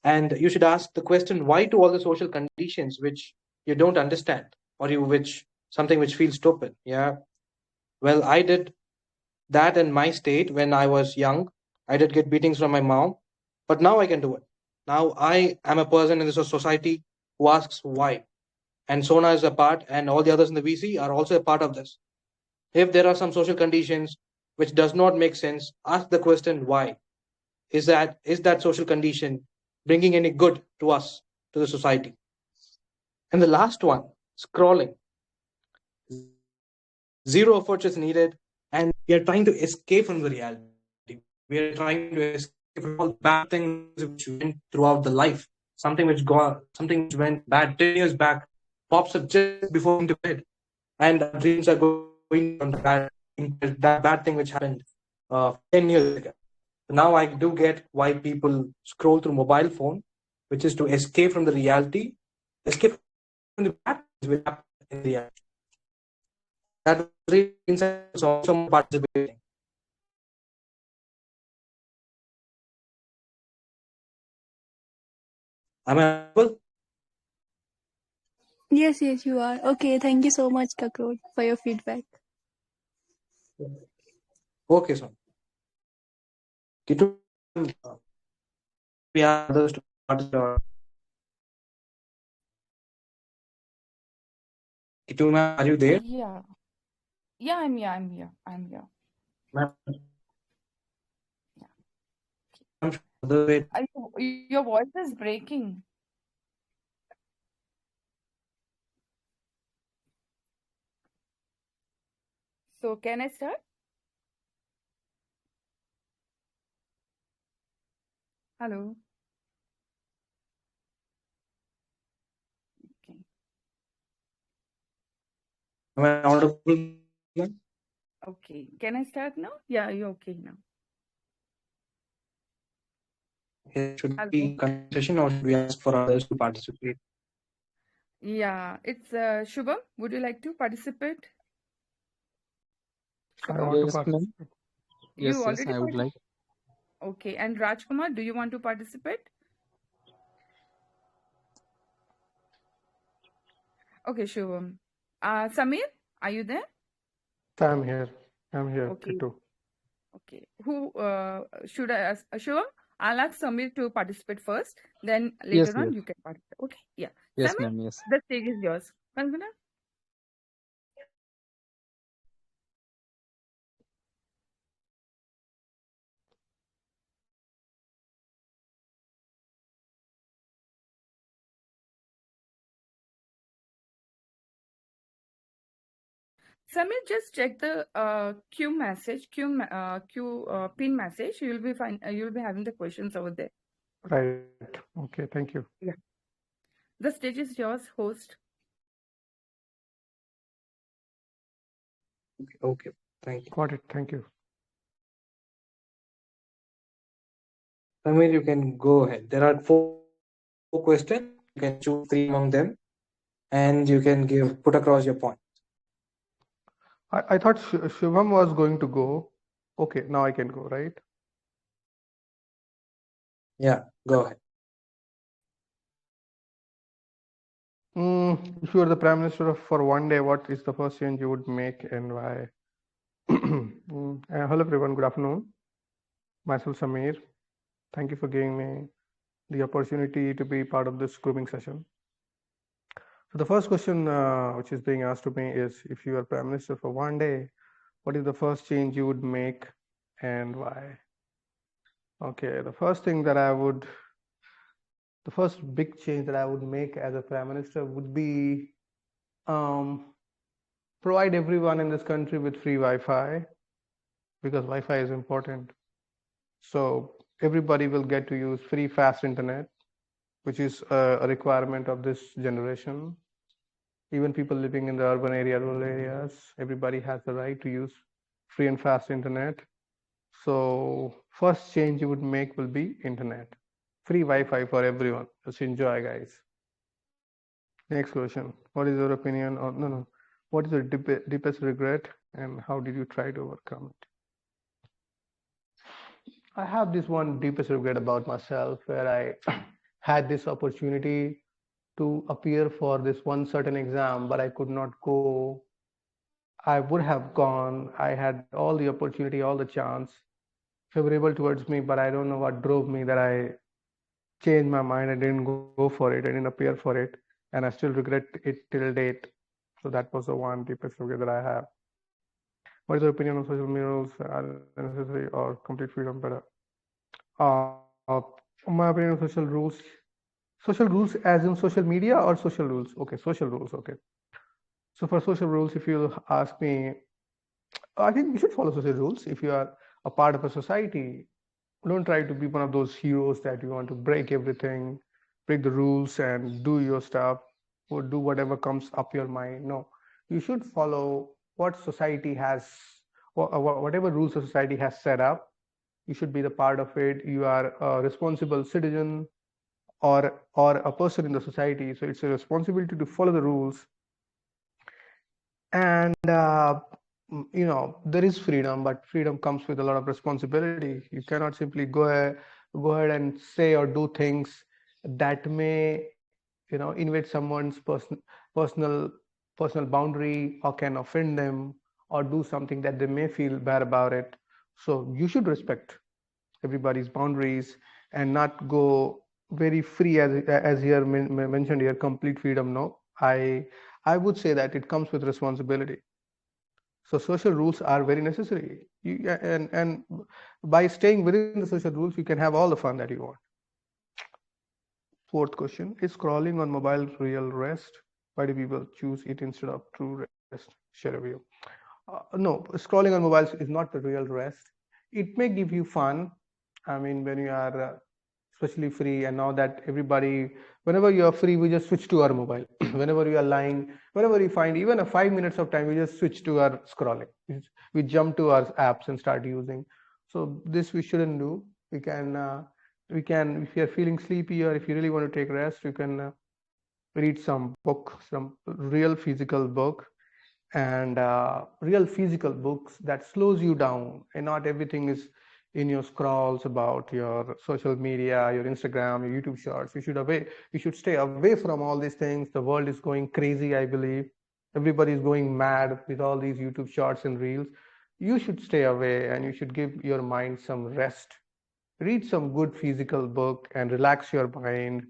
And you should ask the question, why to all the social conditions which you don't understand, or you which something which feels stupid. Yeah. Well, I did that in my state when I was young. I did get beatings from my mom, but now I can do it. Now I am a person in this society who asks why. And Sona is a part, and all the others in the VC are also a part of this. If there are some social conditions which does not make sense, ask the question why. Is that social condition bringing any good to us, to the society? And the last one, scrolling. Zero effort is needed, and we are trying to escape from the reality. We are trying to escape from all the bad things which went throughout the life. Something which went bad 10 years back pops up just before going to bed, and our dreams are going to run from that bad thing which happened 10 years ago. Now I do get why people scroll through mobile phone, which is to escape from the reality, escape from the bad things which happen in the reality. That was really insightful. So much for participating. Am I audible? Yes, yes, you are. Okay, thank you so much, Kakrot, for your feedback. Okay, so Kitu, we have others to participate. Kitu, ma'am, are you there? Yeah. Yeah, I'm here. I'm here. I'm here. Ma'am, Yeah. I'm sure other way. Your voice is breaking. So can I start? Hello. Okay. Am I audible, ma'am? Okay. Can I start now? Yeah, you're okay now. Should Hello. we continue session or should we ask for others to participate? Yeah, it's Shubham. Would you like to participate? I Shubham? want to Yes, ma'am. participate. You Yes, already I would like. Okay. And Rajkumar, do you want to participate? Okay, Shubham. Samir, are you there? I'm here. I'm here, Okay. Kitu. Okay. Who should I ask? Shubham, I'll ask Samir to participate first. Then Yes, later on yes. you can participate. Okay. Yeah. Yes, Samir, ma'am. Yes. the stage is yours. Kangana? Samir, just check the queue message, pin message. You'll be fine. You'll be having the questions over there. Right. Okay, thank you. Yeah. The stage is yours, host. Okay. Thank you. Got it. Thank you. Samir, you can go ahead. There are 4 questions. You can choose 3 among them, and you can put across your point. I thought Shubham was going to go. Okay, now I can go, right? Yeah, go ahead. If you were the Prime Minister for one day, what is the first change you would make and why? Hello everyone, good afternoon. Myself Samir. Thank you for giving me the opportunity to be part of this grooming session. So the first question which is being asked to me is, if you are Prime Minister for one day, what is the first change you would make and why? Okay, the first big change that I would make as a Prime Minister would be um, provide everyone in this country with free Wi-Fi, because Wi-Fi is important. So everybody will get to use free fast internet, which is a requirement of this generation. Even people living in the urban area, rural areas, everybody has the right to use free and fast internet. So first change you would make will be internet. Free Wi-Fi for everyone. Just enjoy, guys. Next question. What is your opinion on, no, what is your deepest regret and how did you try to overcome it? I have this one deepest regret about myself where I had this opportunity to appear for this one certain exam, but I could not go. I would have gone. I had all the opportunity, all the chance favorable towards me, but I don't know what drove me that I changed my mind. I didn't go for it. I didn't appear for it, and I still regret it till date. So that was the one deepest regret that I have. What is your opinion on social media rules? Are necessary or complete freedom better? Uh, my opinion on social rules as in social media or social rules? Okay, social rules. Okay. So for social rules, if you ask me, I think we should follow social rules. If you are a part of a society, don't try to be one of those heroes that you want to break everything, break the rules and do your stuff or do whatever comes up your mind. No, you should follow what society has, whatever rules the society has set up. You should be the part of it. You are a responsible citizen or a person in the society, so it's a responsibility to follow the rules. And there is freedom, but freedom comes with a lot of responsibility. You cannot simply go ahead and say or do things that may invade someone's personal personal boundary or can offend them or do something that they may feel bad about it. So you should respect everybody's boundaries and not go very free as here mentioned here, complete freedom. No, I would say that it comes with responsibility. So social rules are very necessary. And by staying within the social rules, you can have all the fun that you want. Fourth question, is scrolling on mobile real rest? Why do people choose it instead of true rest? Share a view. No, scrolling on mobiles is not the real rest. It may give you fun. I mean, when you are especially free, and now that everybody, whenever you are free, we just switch to our mobile. Whenever you are lying, whenever you find even a 5 minutes of time, we just switch to our scrolling. We jump to our apps and start using. So this we shouldn't do. We can, if you are feeling sleepy or if you really want to take rest, you can read some book, some real physical book, and real physical books that slows you down, and not everything is in your scrolls about your social media, your Instagram, your YouTube shorts. You should stay away from all these things. The world is going crazy, I believe. Everybody is going mad with all these YouTube shorts and reels. You should stay away and you should give your mind some rest. Read some good physical book and relax your mind,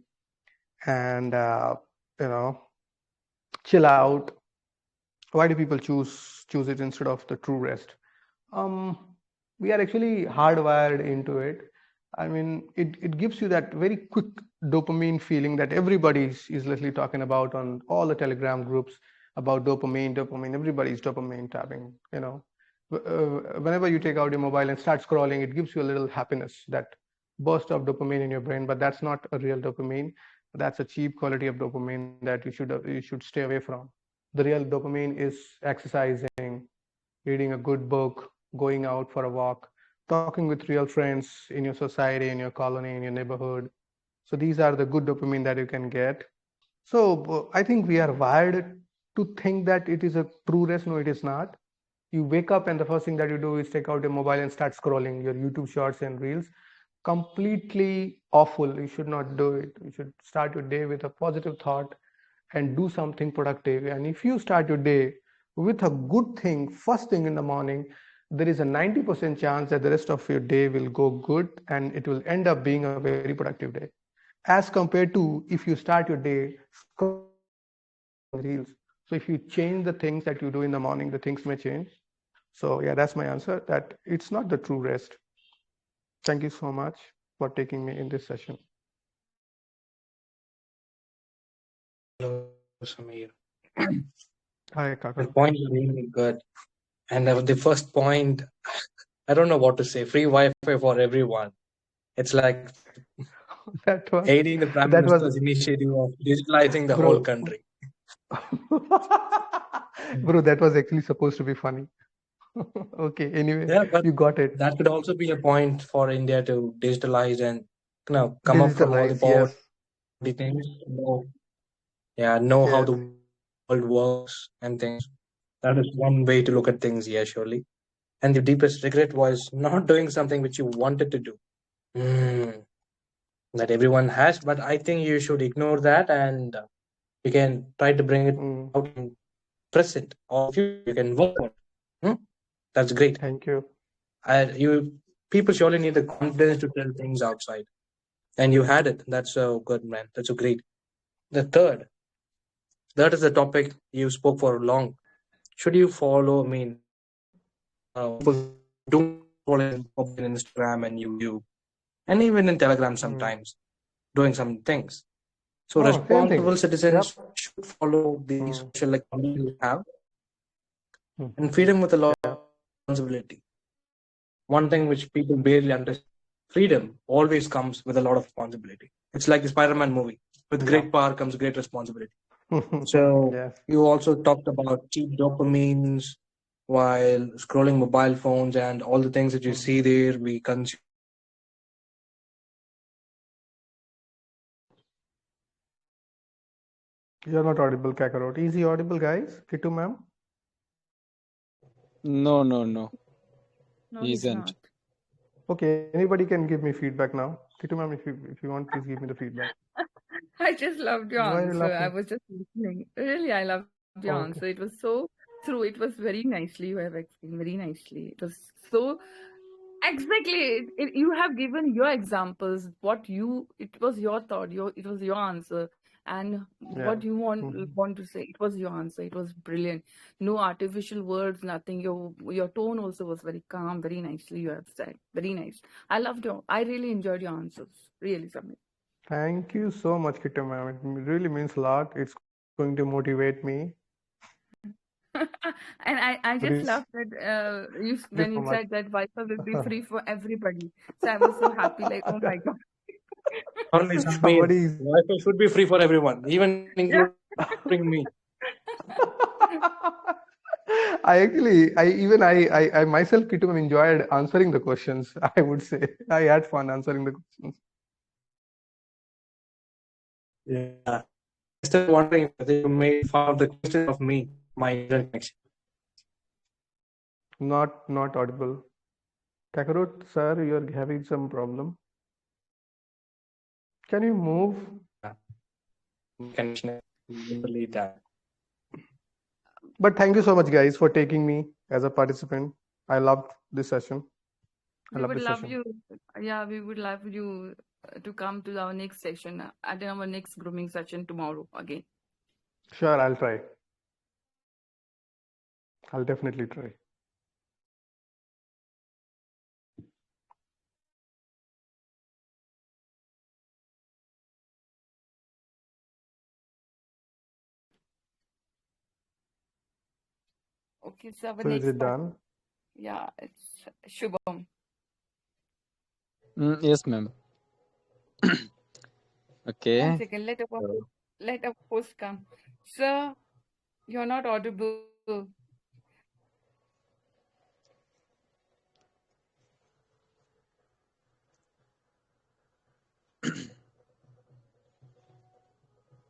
and you know chill out. Why do people choose it instead of the true rest? um we are actually hardwired into it. I mean, it gives you that very quick dopamine feeling that everybody is literally talking about on all the Telegram groups about dopamine. Everybody's dopamine tapping, whenever you take out your mobile and start scrolling, it gives you a little happiness, that burst of dopamine in your brain, but that's not a real dopamine. That's a cheap quality of dopamine that you should stay away from. The real dopamine is exercising, reading a good book, going out for a walk, talking with real friends in your society, in your colony, in your neighborhood. So these are the good dopamine that you can get. So I think we are wired to think that it is a true rest. No, it is not. You wake up and the first thing that you do is take out your mobile and start scrolling your YouTube shorts and reels. completely awful. You should not do it. You should start your day with a positive thought and do something productive. And if you start your day with a good thing first thing in the morning, there is a 90% chance that the rest of your day will go good and it will end up being a very productive day. As compared to if you start your day scrolling reels. So if you change the things that you do in the morning, the things may change. So yeah, that's my answer, that it's not the true rest. Thank you so much for taking me in this session. Hello, Samir. Hi, The Kakarot. point is really good. And the first point, I don't know what to say. Free Wi-Fi for everyone. It's like That was aiding the Prime that was Minister's initiative of digitalizing the whole bro. country. Bro, that was actually supposed to be funny. Okay, anyway, Yeah, but you got it. that could also be a point for India to digitalize and come up from all the Digitalize, yes. poverty things. Know how Yes. the world works and things. That is one way to look at things, yeah, surely. And the deepest regret was not doing something which you wanted to do. Hmm, that everyone has, but I think you should ignore that and you can try to bring it Mm, out in present or future. You can work on it. Hmm? That's great. thank you. You people surely need the confidence to tell things outside, and you had it. That's so good, man. That's so great. The third, that is the topic you spoke for long. Should you follow? I mean, people say doom scrolling mobile in Instagram and YouTube, and even in Telegram Mm. sometimes doing some things. So Oh, same thing. responsible Yep. citizens should follow the Mm, social accountability we have, and mm, freedom with a lot yeah. of responsibility. One thing which people barely understand: freedom always comes with a lot of responsibility. It's like the Spider-Man movie. With Yeah. great power comes great responsibility. So Yes. you also talked about cheap dopamines while scrolling mobile phones and all the things that you Mm. see there. We consume. You're not audible, Kakarot. Is he audible, guys? Kitu ma'am? No, no, no. No, He he's isn't. not. Okay, anybody can give me feedback now. Kitu ma'am, if you want, please give me the feedback. I just loved your Why are you answer. I laughing? was just listening. Really, I loved your answer. Okay. It was so true. It was very nicely. You have explained very nicely. It was so exactly. You have given your examples. What you it was your thought. It was your answer, and Yeah. what you want to say. It was your answer. It was brilliant. No artificial words. Nothing. Your tone also was very calm. Very nicely you have said. Very nice. I loved your. I really enjoyed your answers. Really, Samir. Thank you so much, Kitu ma'am. It really means a lot. It's going to motivate me. And I just Please loved that thank you when so you much. said that Wi-Fi will be free for everybody. So I was so happy, like, oh my God. Surely, Samir, Somebody is. Wi-Fi should be free for everyone, even including Yeah. me. I myself, Kitu ma'am, enjoyed answering the questions. I would say I had fun answering the questions. Yeah. I'm still wondering whether you made fun of the questions of me, my internet connection. Not audible. Kakarot, sir, you're having some problem. Can you move? Yeah, my connection is literally that. But thank you so much, guys, for taking me as a participant. I loved this session. I We love would this love session. you. Yeah, we would love you to come to our next session, attend our next grooming session tomorrow again. Sure, I'll try. I'll definitely try. Okay, so our So is next it part, done? yeah, it's Shubham. Yes, ma'am. 1 Okay. second, So, let our host come. Sir, you're not audible.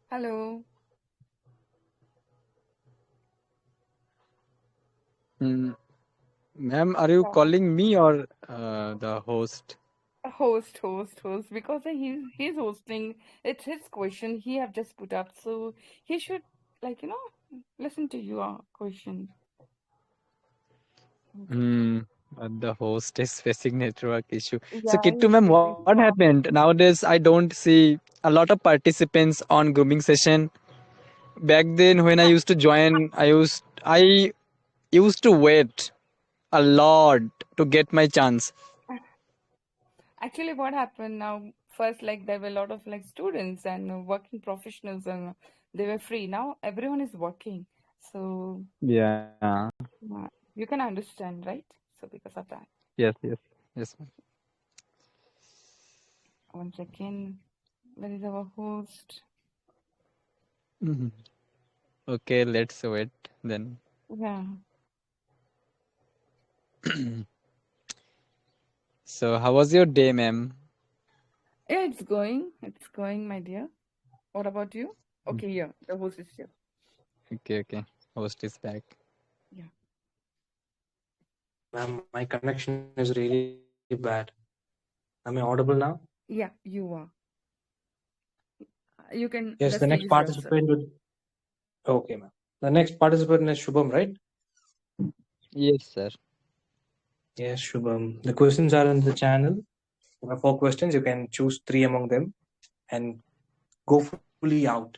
Hello. ma'am, are you Yeah. calling me or the host? host, because he's hosting. It's his question. He have just put up, so he should listen to your question. One second. Hmm. The host is facing network issue. So, Yeah, Kittu he's ma'am, what facing. happened? Nowadays, I don't see a lot of participants on grooming session. Back then, when I used to join, I used to wait a lot to get my chance. Actually, what happened now? First, like there were a lot of like students and working professionals, and they were free. Now everyone is working, so Yeah. you can understand, right? So because of that. Yes. Yes. Yes. One second. Where is our host? Mhm. Okay. Let's wait then. Yeah. So, how was your day, ma'am? Yeah, it's going. It's going, my dear. What about you? Okay, yeah, the host is here. Okay. Okay. Host is back. Yeah. Ma'am, my connection is really bad. Am I audible now? Yeah, you are. You Yes, can the next distinguish participant yourself. would. Okay, ma'am. The next participant is Shubham, right? Yes, sir. Yes, Shubham. The questions are in the channel. There are 4 questions. You can choose three among them and go fully out.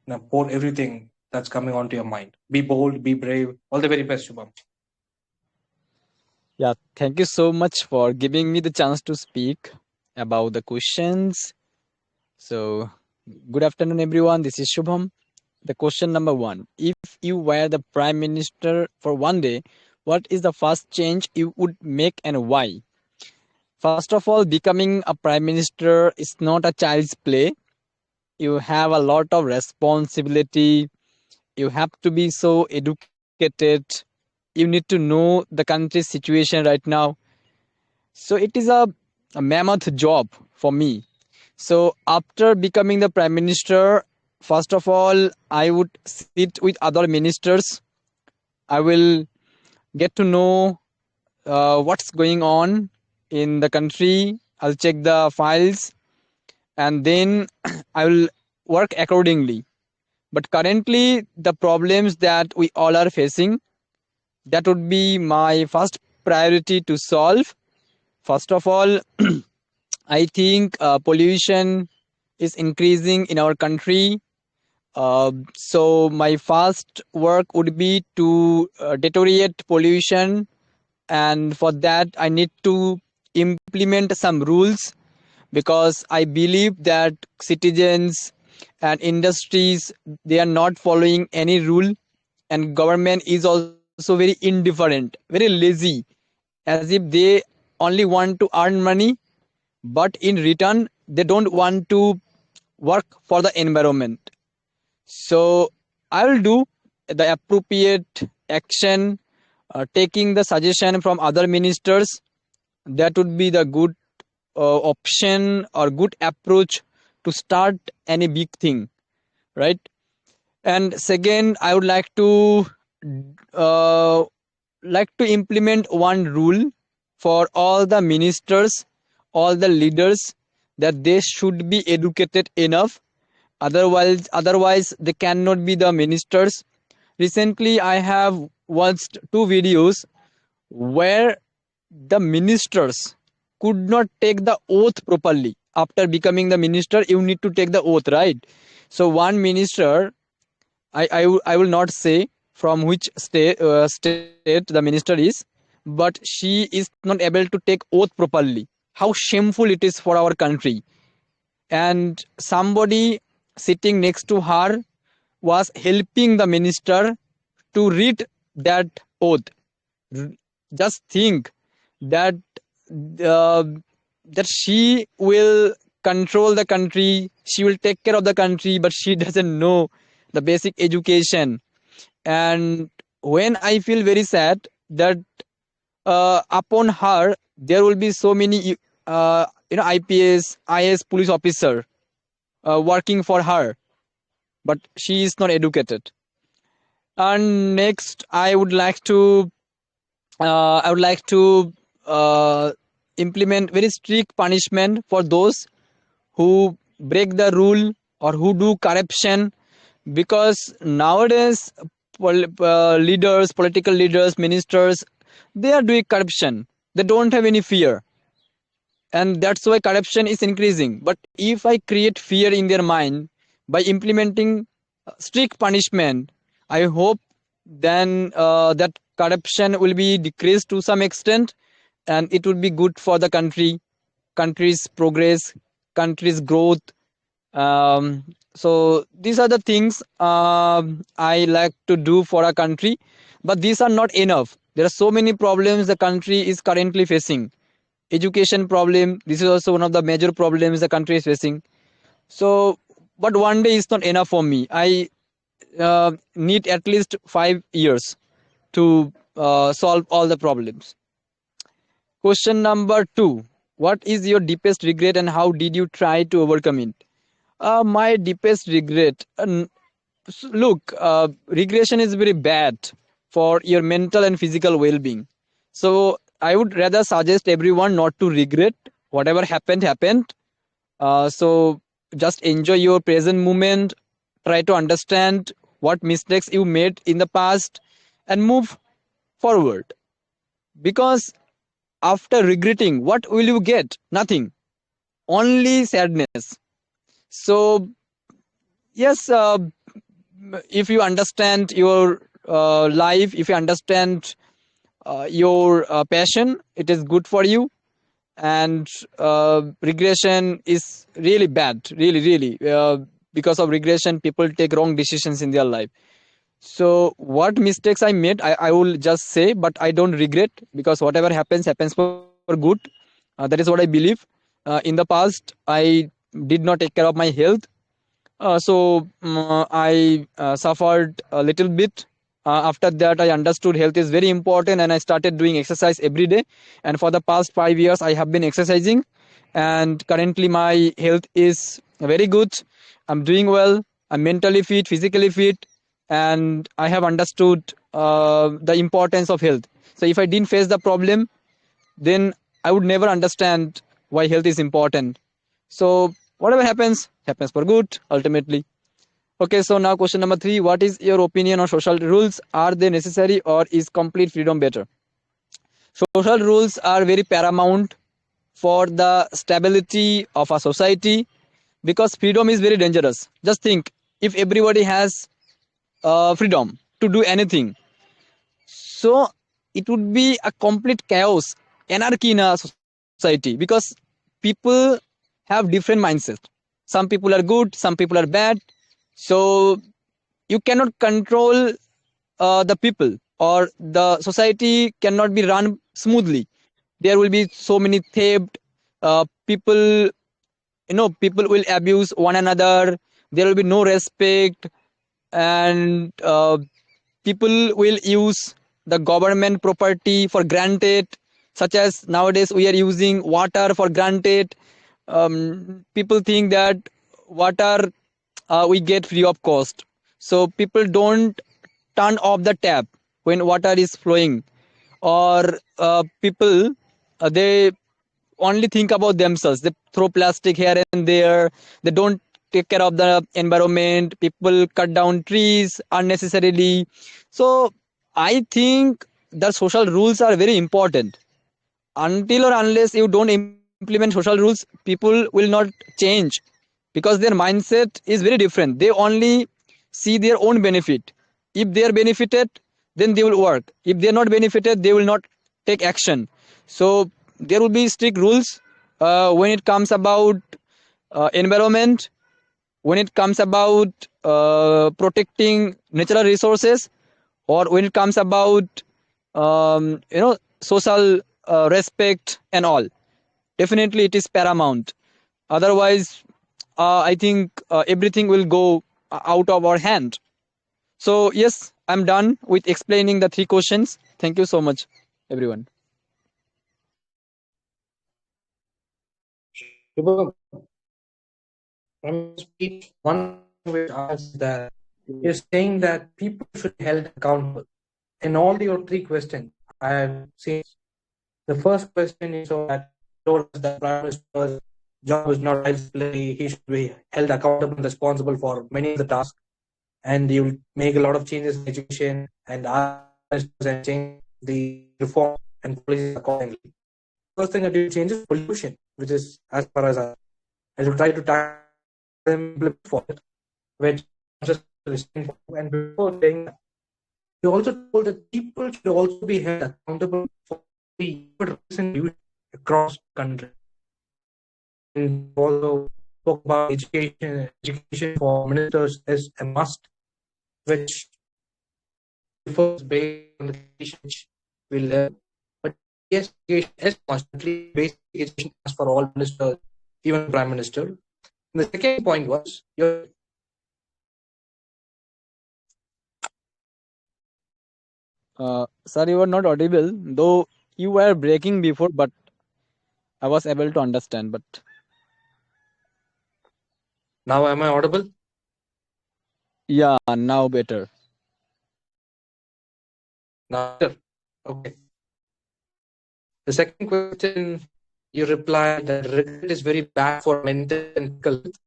Now pour everything that's coming onto your mind. Be bold, be brave. All the very best, Shubham. Yeah, thank you so much for giving me the chance to speak about the questions. So, good afternoon, everyone. This is Shubham. The question number one: if you were the prime minister for one day, what is the first change you would make and why? First of all, becoming a prime minister is not a child's play. You have a lot of responsibility. You have to be so educated. You need to know the country's situation right now. So it is a mammoth job for me. So after becoming the prime minister, first of all, I would sit with other ministers. I will get to know what's going on in the country. I'll check the files and then I will work accordingly. But currently, the problems that we all are facing, that would be my first priority to solve. First of all, I think pollution is increasing in our country. So my first work would be to deteriorate pollution, and for that I need to implement some rules because I believe that citizens and industries, they are not following any rule, and government is also very indifferent, very lazy, as if they only want to earn money, but in return they don't want to work for the environment. So I will do the appropriate action, taking the suggestion from other ministers. That would be the good option or good approach to start any big thing, right? And second, I would uh, like to implement one rule for all the ministers, all the leaders, that they should be educated enough. Otherwise they cannot be the ministers. Recently I have watched two videos where the ministers could not take the oath properly. After becoming the minister, you need to take the oath, right? So one minister, I will not say from which state the minister is, but she is not able to take oath properly. How shameful it is for our country. And somebody sitting next to her was helping the minister to read that oath. Just think that uh, that she will control the country, she will take care of the country, but she doesn't know the basic education. And when I feel very sad that upon her there will be so many IPS, IS police officer working for her, but she is not educated. And next I would like to uh, implement very strict punishment for those who break the rule or who do corruption, because nowadays leaders, political leaders, ministers, they are doing corruption. They don't have any fear, and that's why corruption is increasing. But if I create fear in their mind by implementing strict punishment, I hope then that corruption will be decreased to some extent, and it would be good for the country's progress, country's growth. So these are the things I like to do for a country, but these are not enough. There are so many problems the country is currently facing. Education problem, this is also one of the major problems the country is facing. So but one day is not enough for me. I need at least 5 years to solve all the problems. Question number 2: what is your deepest regret and how did you try to overcome it? My deepest regret, look, regression is very bad for your mental and physical well-being. So I would rather suggest everyone not to regret. Whatever happened. So just enjoy your present moment, try to understand what mistakes you made in the past and move forward. Because after regretting, what will you get? Nothing, only sadness. So yes, if you understand your life, if you understand your passion, it is good for you. And regression is really bad, really, because of regression people take wrong decisions in their life. So what mistakes I made, I will just say, but I don't regret, because whatever happens for good. That is what I believe. In the past I did not take care of my health, I suffered a little bit. After that, I understood health is very important, and I started doing exercise every day. And for the past 5 years, I have been exercising, and currently my health is very good. I'm doing well. I'm mentally fit, physically fit, and I have understood the importance of health. So if I didn't face the problem, then I would never understand why health is important. So whatever happens for good ultimately. Okay, so now question number 3: what is your opinion on social rules? Are they necessary, or is complete freedom better? Social rules are very paramount for the stability of a society, because freedom is very dangerous. Just think, if everybody has freedom to do anything, so it would be a complete chaos, anarchy in a society, because people have different mindsets. Some people are good, some people are bad. So you cannot control the people, or the society cannot be run smoothly. There will be so many theft, people, people will abuse one another. There will be no respect, and people will use the government property for granted, such as nowadays we are using water for granted. People think that water we get free of cost, so people don't turn off the tap when water is flowing. Or people, they only think about themselves. They throw plastic here and there. They don't take care of the environment. People cut down trees unnecessarily. So I think the social rules are very important. Until or unless you don't implement social rules, people will not change, because their mindset is very different. They only see their own benefit. If they are benefited, then they will work. If they are not benefited, they will not take action. So there will be strict rules when it comes about environment, when it comes about protecting natural resources, or when it comes about social respect and all. Definitely it is paramount. Otherwise I think everything will go out of our hand. So yes, I'm done with explaining the 3 questions. Thank you so much, everyone. Shubham, from your speech, one thing which I is that you're saying that people should be held accountable. In all your 3 questions, I have seen the first question is so that told us that Prime Minister's job is not child's play. He should be held accountable and responsible for many of the tasks, and he will make a lot of changes in education and ask ministers and change the reforms and policies accordingly. First thing that he will change is pollution, which is as far as I will try to tackle them implement for it, which is listening for. And before saying that, he also told that people should also be held accountable for the recent use across the country. And also spoke about education. Education for ministers is a must, which differs based on the condition which we live. But yes, education is constantly basic education as for all ministers, even prime minister. And the second point was your Sir, you were not audible, though you were breaking before, but I was able to understand. But now am I audible? yeah, now better. Now okay. The second question you replied that regret is very bad for mental and physical health.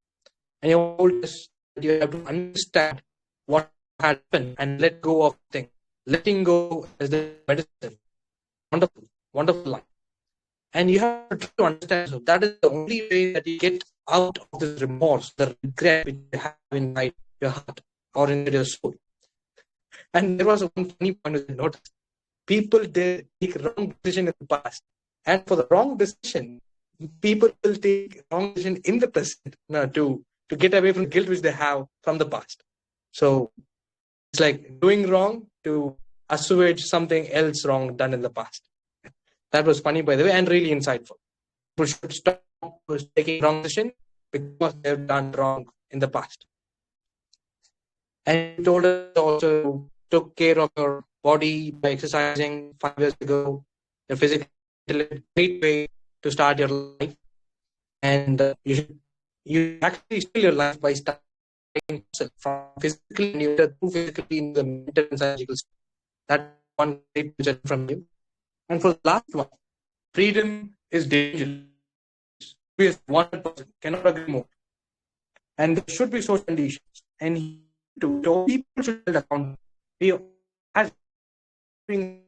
And you told us that you have to understand what happened and let go of things. Letting go is the medicine. Wonderful, wonderful line. And you have to try to understand. So that is the only way that you get out of this remorse, the regret which you have inside your heart or inside your soul. And there was one funny point which I noticed. People did take wrong decision in the past. And for the wrong decision, people will take wrong decision in the present to get away from the guilt which they have from the past. So it's like doing wrong to assuage something else wrong done in the past. That was funny, by the way, and really insightful. People should stop taking wrong decision because they've done wrong in the past. And you told us also took care of your body by exercising 5 years ago. Your physical great way to start your life, and you actually steal your life by starting yourself from physically and you enter through physically in the mental and psychological state. That's one great picture from you. And for the last one, freedom is dangerous. We as 100% cannot agree more. And there should be social conditions. And to people should hold accountable. We as being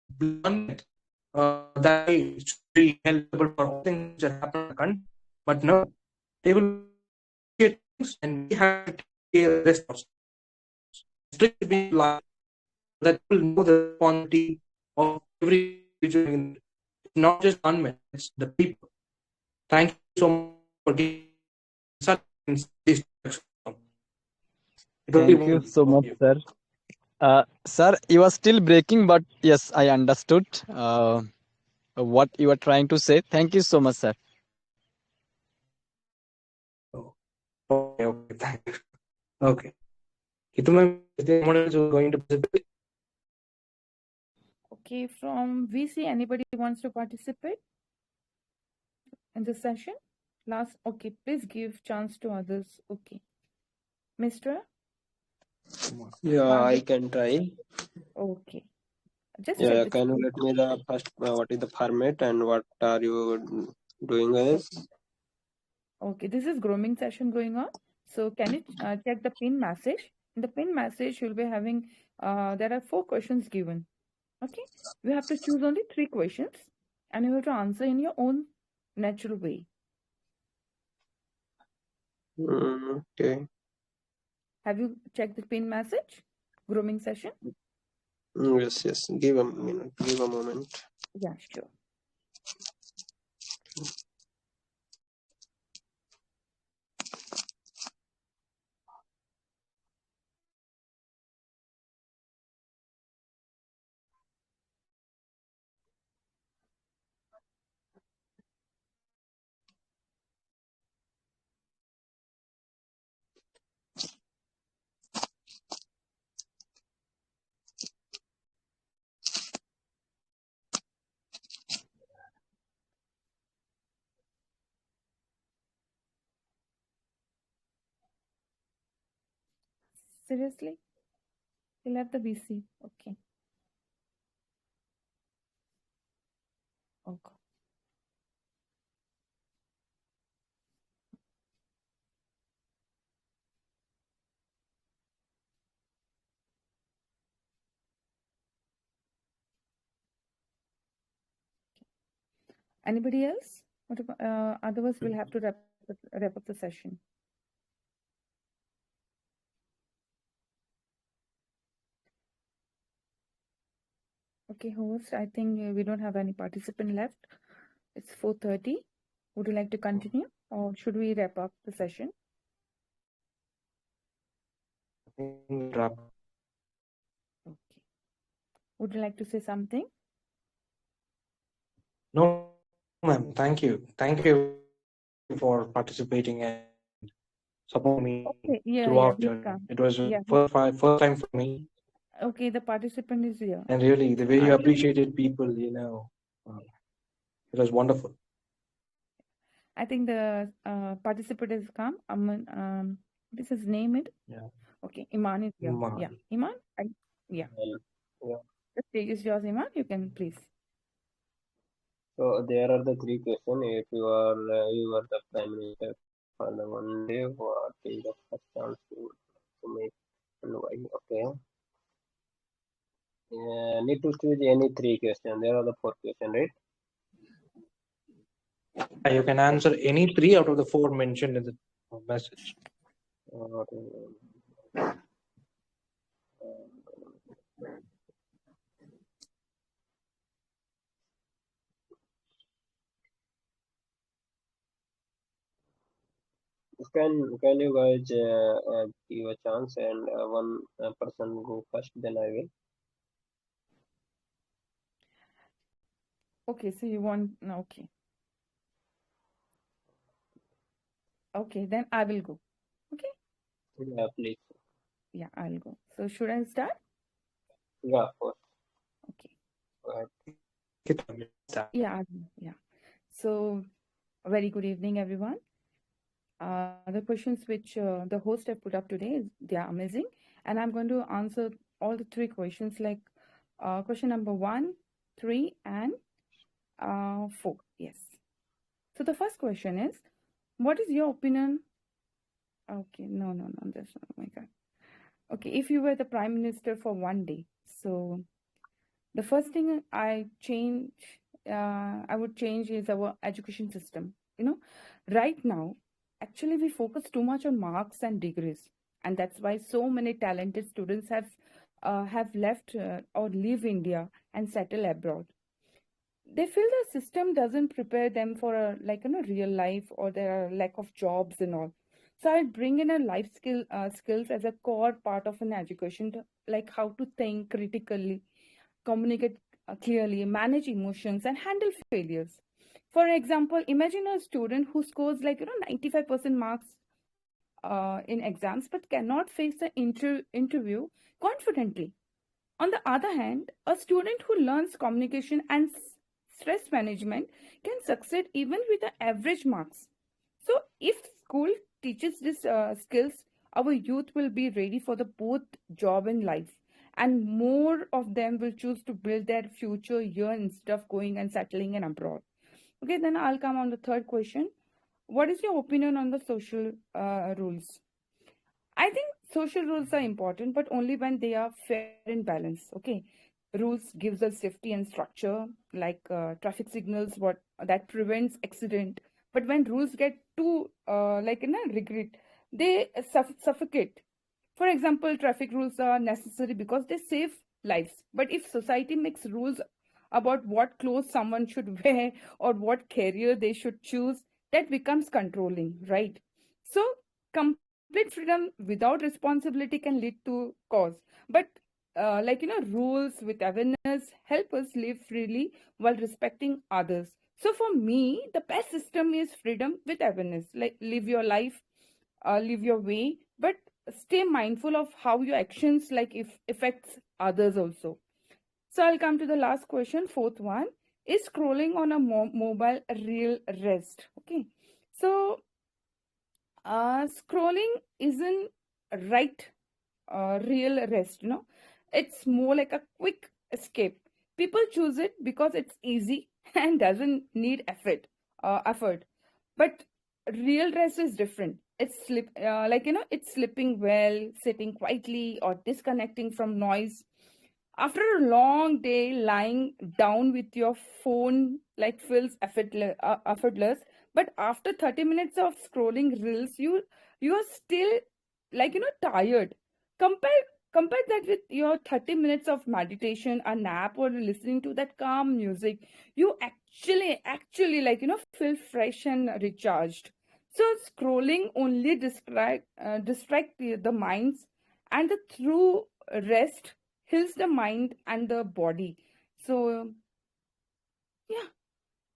blunt that they should be held accountable for all things that happen in the country. But no, they will get things and we have to take care of this process. Strict be like that will know the responsibility of every individual. It's not just government, it's the people. Thank you so much for giving such this. It will be Thank you wonderful so for much, you. sir. Sir, you are still breaking, but yes, I understood what you are trying to say. Thank you so much, sir. Okay, thank you. Okay. Kituma is the models who are going to participate. Okay, from VC, anybody wants to participate in this session? Last, okay, please give chance to others. Okay. Mr. Yeah, I can try. Okay. Just Yeah, check the can you let me the first what is the format and what are you doing this? Okay, this is grooming session going on. So can you check the pin message? In the pin message, you'll be having, there are 4 questions given. Okay, you have to choose only 3 questions and you have to answer in your own natural way. Okay. Have you checked the pin message? Grooming session? Yes, yes. Give a minute. Give a moment. Yeah, sure. Seriously? You left the VC. Okay. Okay. Anybody else? Otherwise, we'll have to wrap up the session. Okay, host, I think we don't have any participant left. It's 4:30. Would you like to continue or should we wrap up the session? Wrap. Okay. Would you like to say something? No, ma'am. Thank you. Thank you for participating and supporting me Okay, throughout the he's journey. come. It was a Yeah. first time for me. Okay, the participant is here. And really, the way you Should we- appreciated people, it was wonderful. I think the participant has come. What is his name? Yeah. Okay, Iman is here. Iman. Yeah, Iman. Yeah. Yeah. The stage is yours, Iman. You can please. So there are the three questions. If you are the prime minister for the one day, what is the first chance to make and why? Okay. Need to choose any three questions. There are the four questions, right? Yeah, you can answer any three out of the four mentioned in the message. Can you guys give a chance and one person go first, then I will. Okay, so you want okay. Okay, then I will go. Okay. Yeah, please. Yeah, I'll go. So should I start? Yeah, of course. Okay. Go ahead. Yeah. So, a very good evening, everyone. The questions which the host have put up today, they are amazing, and I'm going to answer all the three questions, like question number 1, 3, and 4. Yes. So the first question is, what is your opinion? Okay, no, that's not. Oh my God. Okay, if you were the prime minister for one day, so the first thing I would change is our education system. Right now, actually, we focus too much on marks and degrees, and that's why so many talented students have left or leave India and settle abroad. They feel the system doesn't prepare them for a real life, or there are lack of jobs and all. So I bring in a life skills as a core part of an education, like how to think critically, communicate clearly, manage emotions, and handle failures. For example, imagine a student who scores 95% marks in exams but cannot face the interview confidently. On the other hand, a student who learns communication and stress management can succeed even with the average marks. So, if school teaches these skills, our youth will be ready for the both job and life, and more of them will choose to build their future here instead of going and settling in abroad. Okay, then I'll come on the third question. What is your opinion on the social rules? I think social rules are important, but only when they are fair and balanced. Okay, rules gives us safety and structure, like traffic signals, what that prevents accident. But when rules get too regret, they suffocate. For example, traffic rules are necessary because they save lives. But if society makes rules about what clothes someone should wear or what career they should choose, that becomes controlling, right? So, complete freedom without responsibility can lead to cause. But rules with awareness help us live freely while respecting others. So, for me, the best system is freedom with awareness. Like, live your life, live your way, but stay mindful of how your actions if affects others also. So I'll come to the last question, fourth one. Is scrolling on a mobile a real rest? Okay. So scrolling isn't right real rest, it's more like a quick escape. People choose it because it's easy and doesn't need effort. But real rest is different. It's sleeping well, sitting quietly, or disconnecting from noise. After a long day lying down with your phone like feels effortless, but after 30 minutes of scrolling reels, you are still like tired. Compare compare that with your 30 minutes of meditation, a nap, or listening to that calm music. You actually feel fresh and recharged. So scrolling only distract the minds, and the true rest heals the mind and the body. So yeah,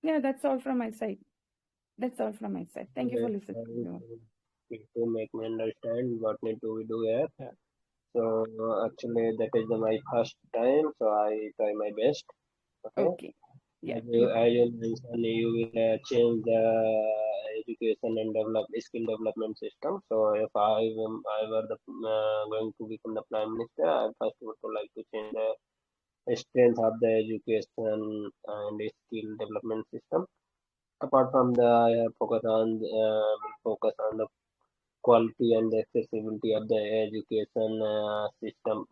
yeah, that's all from my side. That's all from my side. Thank you for Okay, listening, everyone. to make me understand what need to we do here. So actually, that is my first time, so I try my best. Okay. Okay. Yeah, As you mentioned, you will change the education and skill development system. So if I were going to become the prime minister, I first would like to change the strength of the education and skill development system. Apart from the focus on the quality and the accessibility of the education system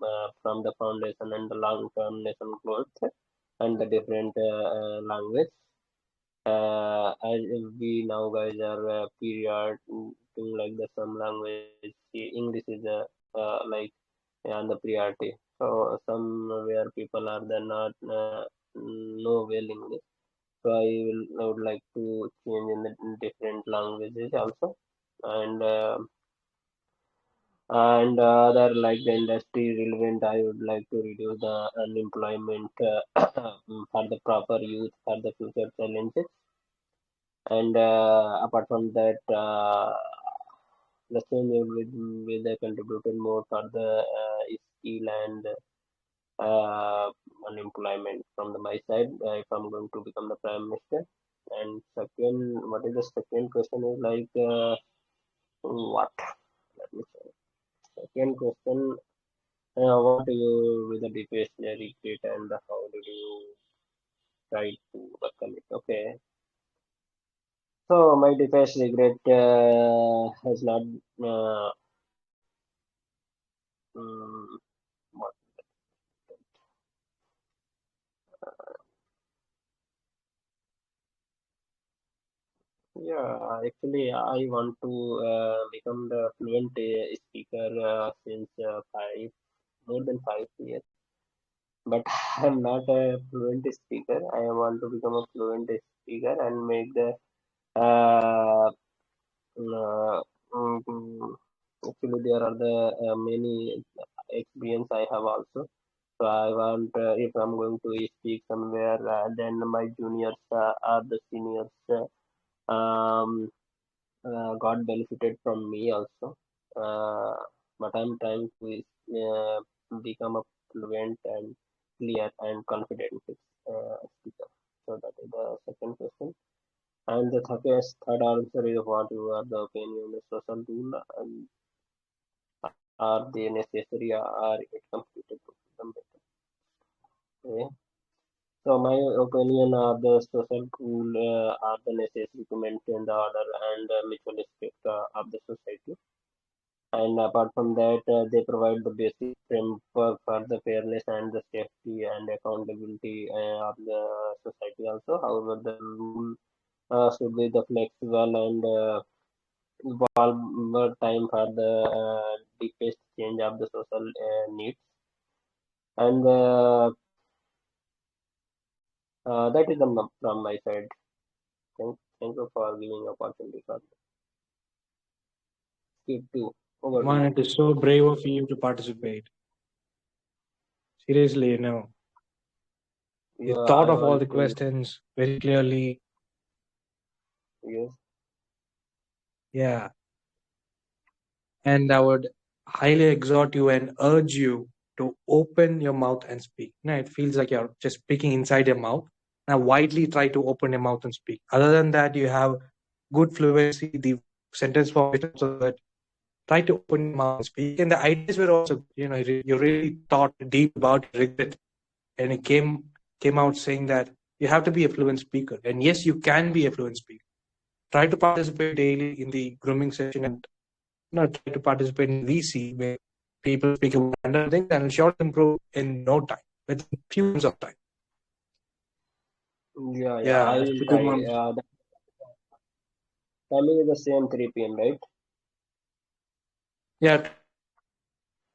from the foundation and the long-term lesson growth and the different language. As we now guys are period like the some language, English is like on the priority. So somewhere people are the not know well English. So I would like to change in the different languages also, and other like the industry relevant. I would like to reduce the unemployment for the proper youth for the future challenges. And apart from that, the same will contributed more for the skill and uh, unemployment from the my side if I'm going to become the prime minister. And second, what is the second question is like what? Let me say. Second question, what do you with the deepest regret and how did you try to overcome it? Okay. So my deepest regret has not uh, mm, what yeah, actually, I want to become the fluent speaker since more than 5 years. But I'm not a fluent speaker. I want to become a fluent speaker and make the uh, uh, mm, actually there are the many experience I have also. So I want if I'm going to speak somewhere, then my juniors or the seniors. Got benefited from me also. Uh, but I'm trying to become a fluent and clear and confident speaker. So that is the second question. And the third answer is what you are the opinion the social tool and are they necessary or are it completed to become better? Okay. So my opinion are the social tool are the necessary to maintain the order and mutual respect of the society. And apart from that, they provide the basic framework for the fairness and the safety and accountability of the society also. However, the rule should be the flexible and evolve over time for the deepest change of the social needs. And that is from my side. Thank you for giving opportunity for speak to over to Man, you. it is so brave of you to participate. Seriously, you Yeah, thought I of all want the to. questions very clearly. Yes. Yeah. And I would highly exhort you and urge you to open your mouth and speak. It feels like you're just speaking inside your mouth. Now, widely try to open your mouth and speak. Other than that, you have good fluency. The sentence formation also good. Try to open your mouth and speak. And the ideas were also good. You really thought deep about regret, and it came out saying that you have to be a fluent speaker. And yes, you can be a fluent speaker. Try to participate daily in the grooming session and try to participate in VC where people speak about random things and sure improve in no time. within few months of time. Yeah, Yeah, I that's will a try. good one. The timing is the same 3 p.m., right? Yeah,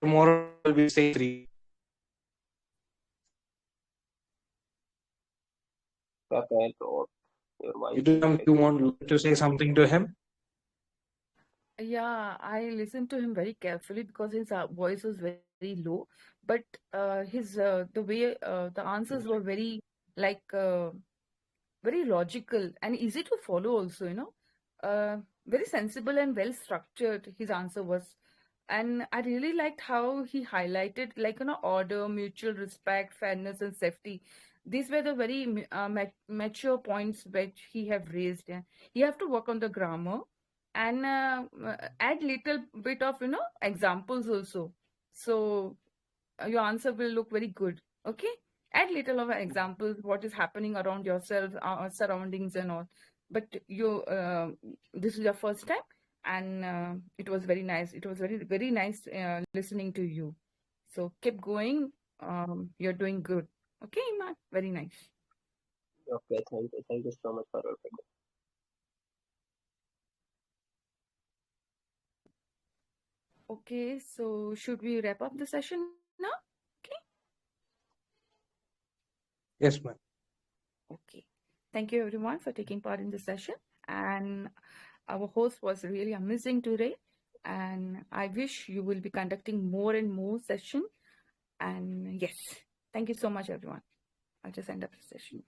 tomorrow will be same 3. Kakarot, your voice is You breaking. want to say something to him? Yeah, I listened to him very carefully because his voice was very low, but the way the answers were very like very logical and easy to follow also, very sensible and well structured his answer was. And I really liked how he highlighted like order, mutual respect, fairness and safety. These were the very mature points which he have raised. Yeah. You have to work on the grammar and add little bit of examples also, so your answer will look very good. Okay, add little of examples what is happening around yourself, surroundings and all. But you this is your first time, and it was very nice. It was very nice listening to you. So keep going. You're doing good. Okay, Iman, very nice. Okay, thank you so much for your feedback. Okay, so should we wrap up the session now? Okay. Yes, ma'am. Okay. Thank you everyone for taking part in the session. And our host was really amazing today. And I wish you will be conducting more and more sessions. And yes, thank you so much, everyone. I'll just end up the session.